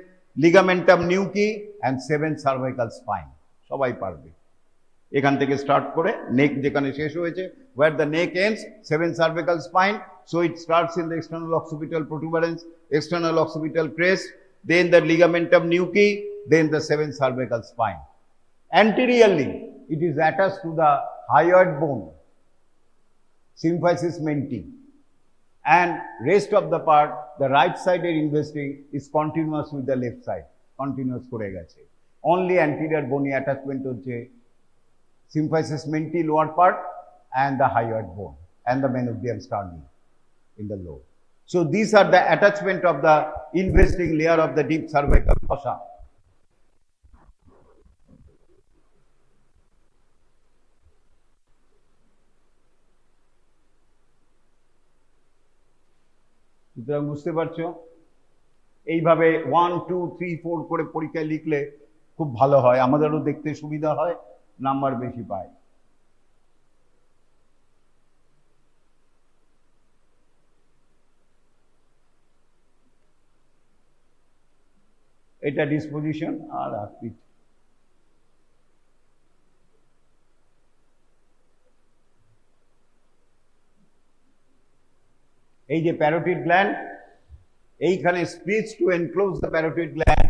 ligamentum nuchae and 7th cervical spine. সবাই পারবে। এখান থেকে start করে নেক যেখানে শেষ হয়েছে, where the neck ends, 7th cervical spine. So it starts in the external occipital protuberance, external occipital crest, then the ligamentum nuchae, then the 7th cervical spine. Anteriorly, it is attached to the hyoid bone, symphysis menti, and rest of the part, the right sided investing is continuous with the left side, continuous করে গেছে. Only anterior bony attachment হচ্ছে symphysis menti lower part and the hyoid bone and the manubrium sternum in the lower. So these are the attachment of the investing layer of the deep cervical fossa. সুতরাং বুঝতে পারছো, এইভাবে 1 2 3 4 করে পরীক্ষায় লিখলে খুব ভালো হয়, আমাদেরও দেখতে সুবিধা হয়, নাম্বার বেশি পায়। এটা ডিসপোজিশন আর আকৃতি। এই যে প্যারোটিড গ্ল্যান্ড, এইখানে speech to enclose the parotid gland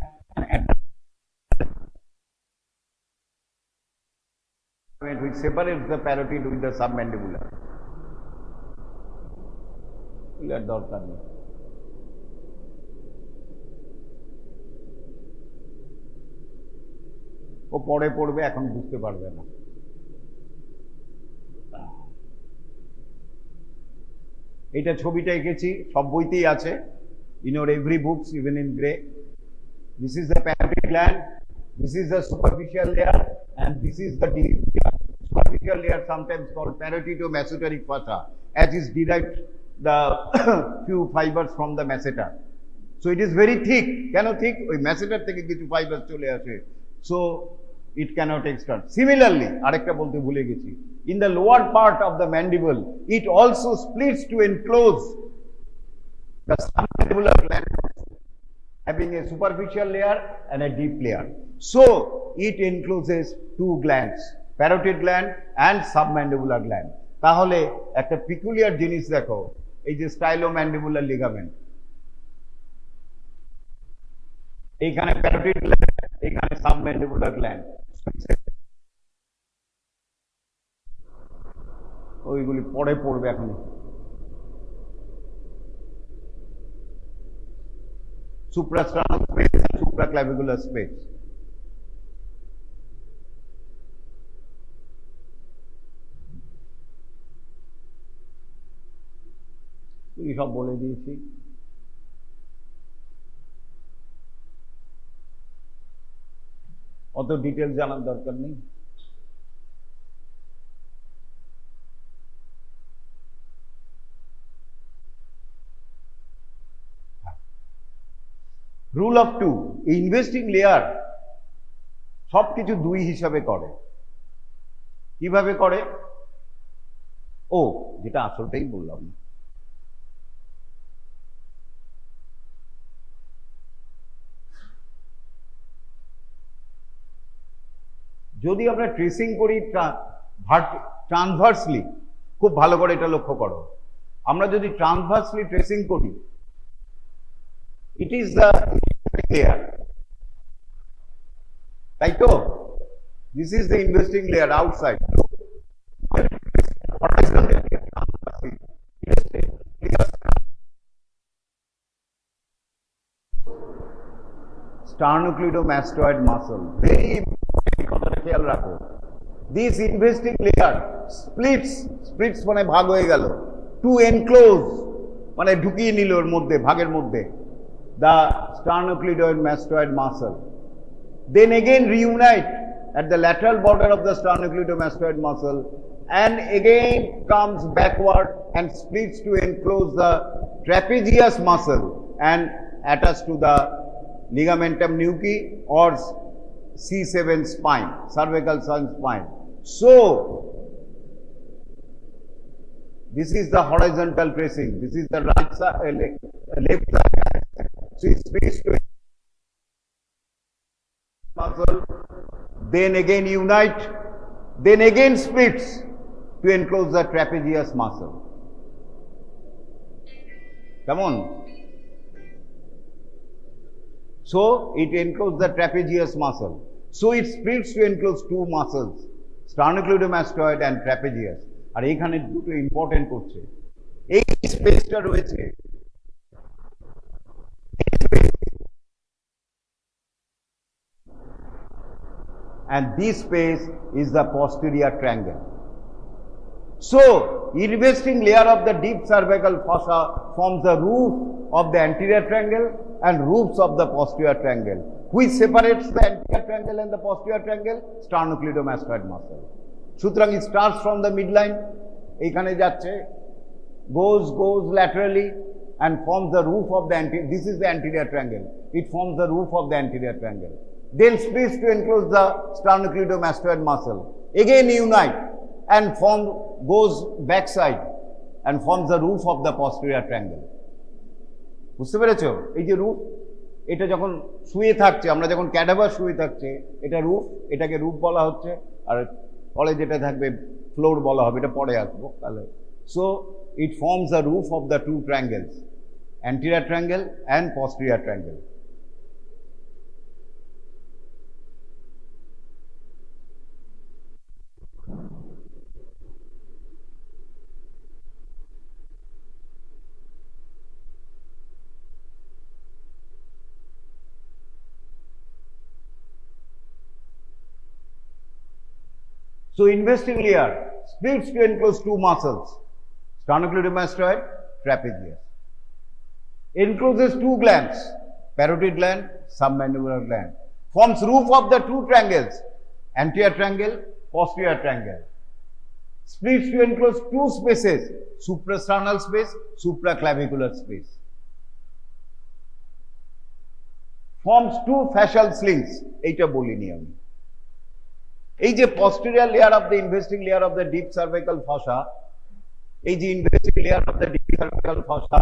which separates the parotid with the submandibular. এর দরকার নেই। ও পরে পড়বে, এখন বুঝতে পারবে না। এটা ছবিটা এঁকেছি, সব বইতেই আছে, in your every books, even in gray. This is the parotid gland, this is the superficial layer, and this is the deep layer. Superficial layer sometimes called parotid-mesenteric fossa, as is derived the few fibers from the masseter. So it is very thick. কেন thick? ওই masseter থেকে কিছু fibers চলে আসে, so it cannot extend. Similarly, আরেকটা বলতে ভুলে গেছি, in the lower part of the mandible, it also splits to enclose the submandibular gland, having a superficial layer and a deep layer. So it encloses two glands, parotid gland and submandibular gland. তাহলে একটা peculiar জিনিস দেখো, এই যে stylomandibular ligament, এইখানে parotid gland, এইখানে submandibular gland, ওইগুলি পরে পড়বে এখন। Suprasternal space and supraclavicular space. কি সব বলে দিয়েছি। অত ডিটেলস জানার দরকার নেই। Rule of two, investing layer সবকিছু দুই হিসাবে করে। কিভাবে করে? ও, যেটা আসলটাই বললাম না। যদি আমরা ট্রেসিং করি ট্রান্সভার্সলি, খুব ভালো করে এটা লক্ষ্য করো, আমরা যদি ট্রান্সভার্সলি ট্রেসিং করি, ইট ইজ দ্য লেয়ার, তাই তো? This is the investing layer outside. Sternocleidomastoid muscle, very important, কথাটা খেয়াল রাখো। This investing layer splits মানে ভাগ হয়ে গেল, to enclose মানে ঢুকিয়ে নিল ওর মধ্যে, ভাগের মধ্যে, the sternocleidomastoid muscle. Then again reunite at the lateral border of the sternocleidomastoid muscle and again comes backward and splits to enclose the trapezius muscle and attach to the ligamentum nuchae or C7 spine, cervical spine. So, this is the horizontal tracing. This is the right side, left side. So, it splits to muscle, then again unite, then again splits to enclose the trapezius muscle. Come on. So it encloses the trapezius muscle. So it splits to enclose two muscles, sternocleidomastoid and trapezius. আর এখানে দুটো important করছে, এই স্পেসটা রয়েছে, and this space is the posterior triangle. So, investing layer of the deep cervical fossa forms the roof of the anterior triangle and roofs of the posterior triangle. Which separates the anterior triangle and the posterior triangle? Sternocleidomastoid muscle. সুতরাং it starts from the midline, এইখানে যাচ্ছে, goes laterally and forms the roof of the anterior. This is the anterior triangle. It forms the roof of the anterior triangle. Then splits to enclose the sternocleidomastoid muscle. Again unite and goes backside and forms the roof of the posterior triangle. বুঝতে পেরেছো? এই যে roof, এটা যখন শুয়ে থাকছে, আমরা যখন ক্যাডাভার শুয়ে থাকছে, এটা রুফ, এটাকে রুফ বলা হচ্ছে, আর পরে যেটা থাকবে ফ্লোর বলা হবে, এটা পরে আসবো তাহলে। So it forms the roof of the two triangles, anterior triangle and posterior triangle. So investing layer splits to enclose two muscles, sternocleidomastoid, trapezius. Encloses two glands, parotid gland, submandibular gland. Forms roof of the two triangles, anterior triangle, posterior triangle. Splits to enclose two spaces, suprasternal space, supraclavicular space. Forms two fascial slings, এইটা বলিনি আমি। এই যে posterior layer of the investing layer of the deep cervical fossa, এই যে investing layer of the deep cervical fossa,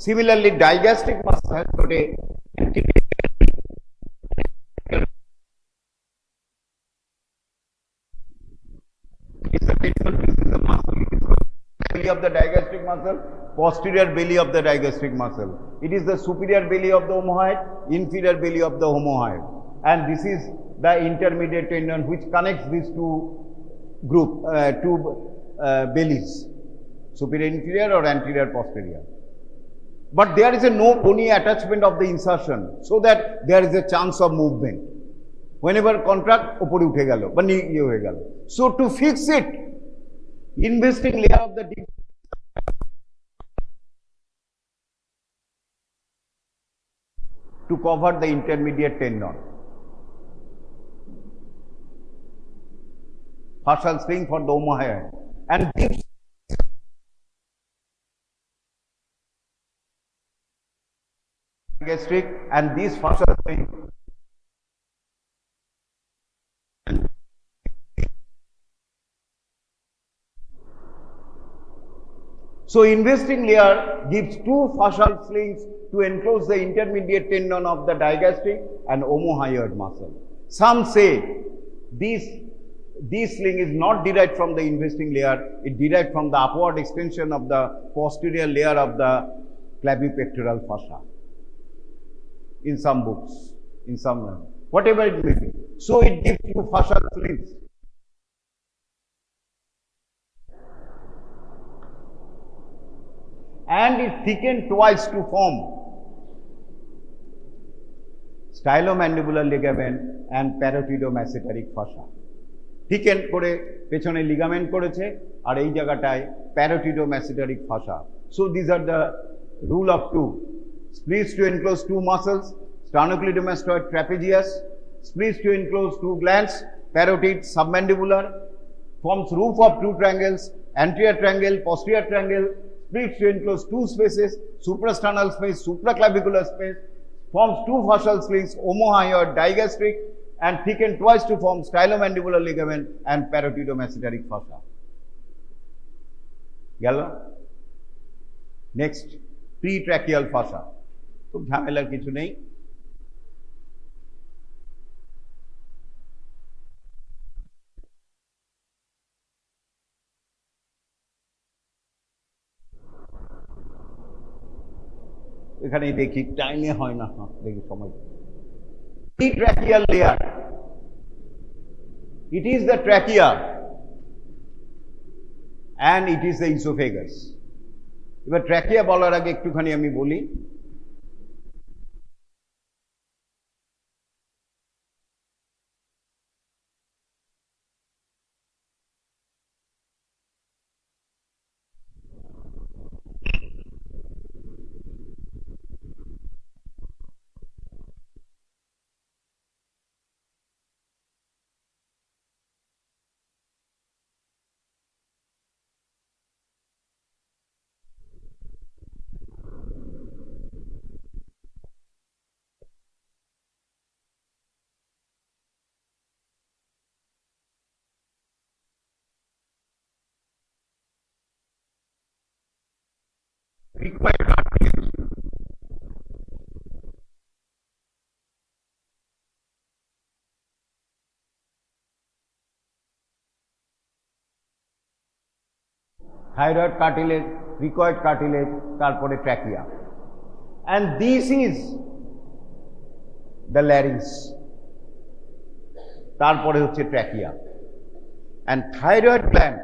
similarly digastric muscle has got a belly of the digastric muscle, posterior belly of the digastric muscle. It is the superior belly of the omohyoid, inferior belly of the homohyoid, and this is the intermediate tendon which connects these two bellies, superior inferior or anterior posterior. But there is a no bony attachment of the insertion, so that there is a chance of movement. Whenever contract, opore uthe gelo ba niye hoye gelo. So to fix it, investing layer of the deep to cover the intermediate tendon. Fascial sling for the omohyoid and deep gastric and this fascial sling So investing layer gives two fascial slings to enclose the intermediate tendon of the digastric and omohyoid muscle. Some say this sling is not derived from the investing layer, it derived from the upward extension of the posterior layer of the clavipectoral fascia. In some books, in some, whatever it may be. So it gives two fascial slings. And it thickened twice to form stylomandibular ligament and parotidomasseteric fascia. Thicken করে পেছনে ligament করেছে আর এই জায়গাটায় parotidomasseteric fascia. So these are the rule of two. Splits to enclose two muscles, sternocleidomastoid trapezius, splits to enclose two glands, parotid, submandibular, forms roof of two triangles, anterior triangle, posterior triangle, splits to enclose two spaces, suprasternal space, supraclavicular space, forms two fascial slings, omohyoid, digastric, and thickened twice to form stylomandibular ligament and parotidomasseteric fascia. Gelo? Next, pretracheal fascia. খুব ঝামেলার কিছু নেই। এখানে দেখি টাইমে হয় না, দেখি সময়। Pretracheal layer. It is the trachea and it is the esophagus. এবার ট্র্যাকিয়া বলার আগে একটুখানি আমি বলি required cartilage. Thyroid cartilage, cricoid cartilage, তারপরে trachea. And this is the larynx. তারপরে হচ্ছে trachea. And thyroid gland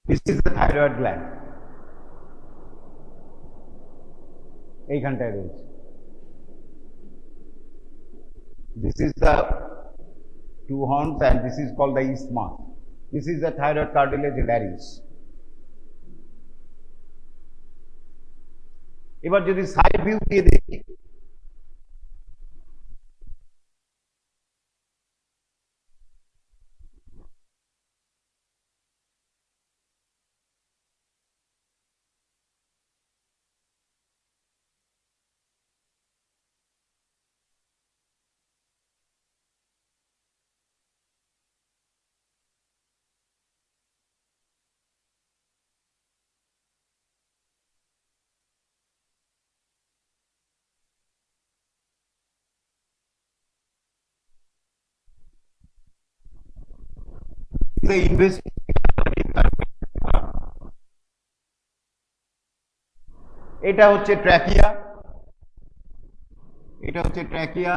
This is the thyroid gland. এইখানটায় রয়েছে। This is the two horns and this is called the isthmus. This is the thyroid cartilage larynx. এবার যদি side view দিয়ে দেখি the investigation. এটা হচ্ছে ট্র্যাকিয়া, এটা হচ্ছে ট্র্যাকিয়া।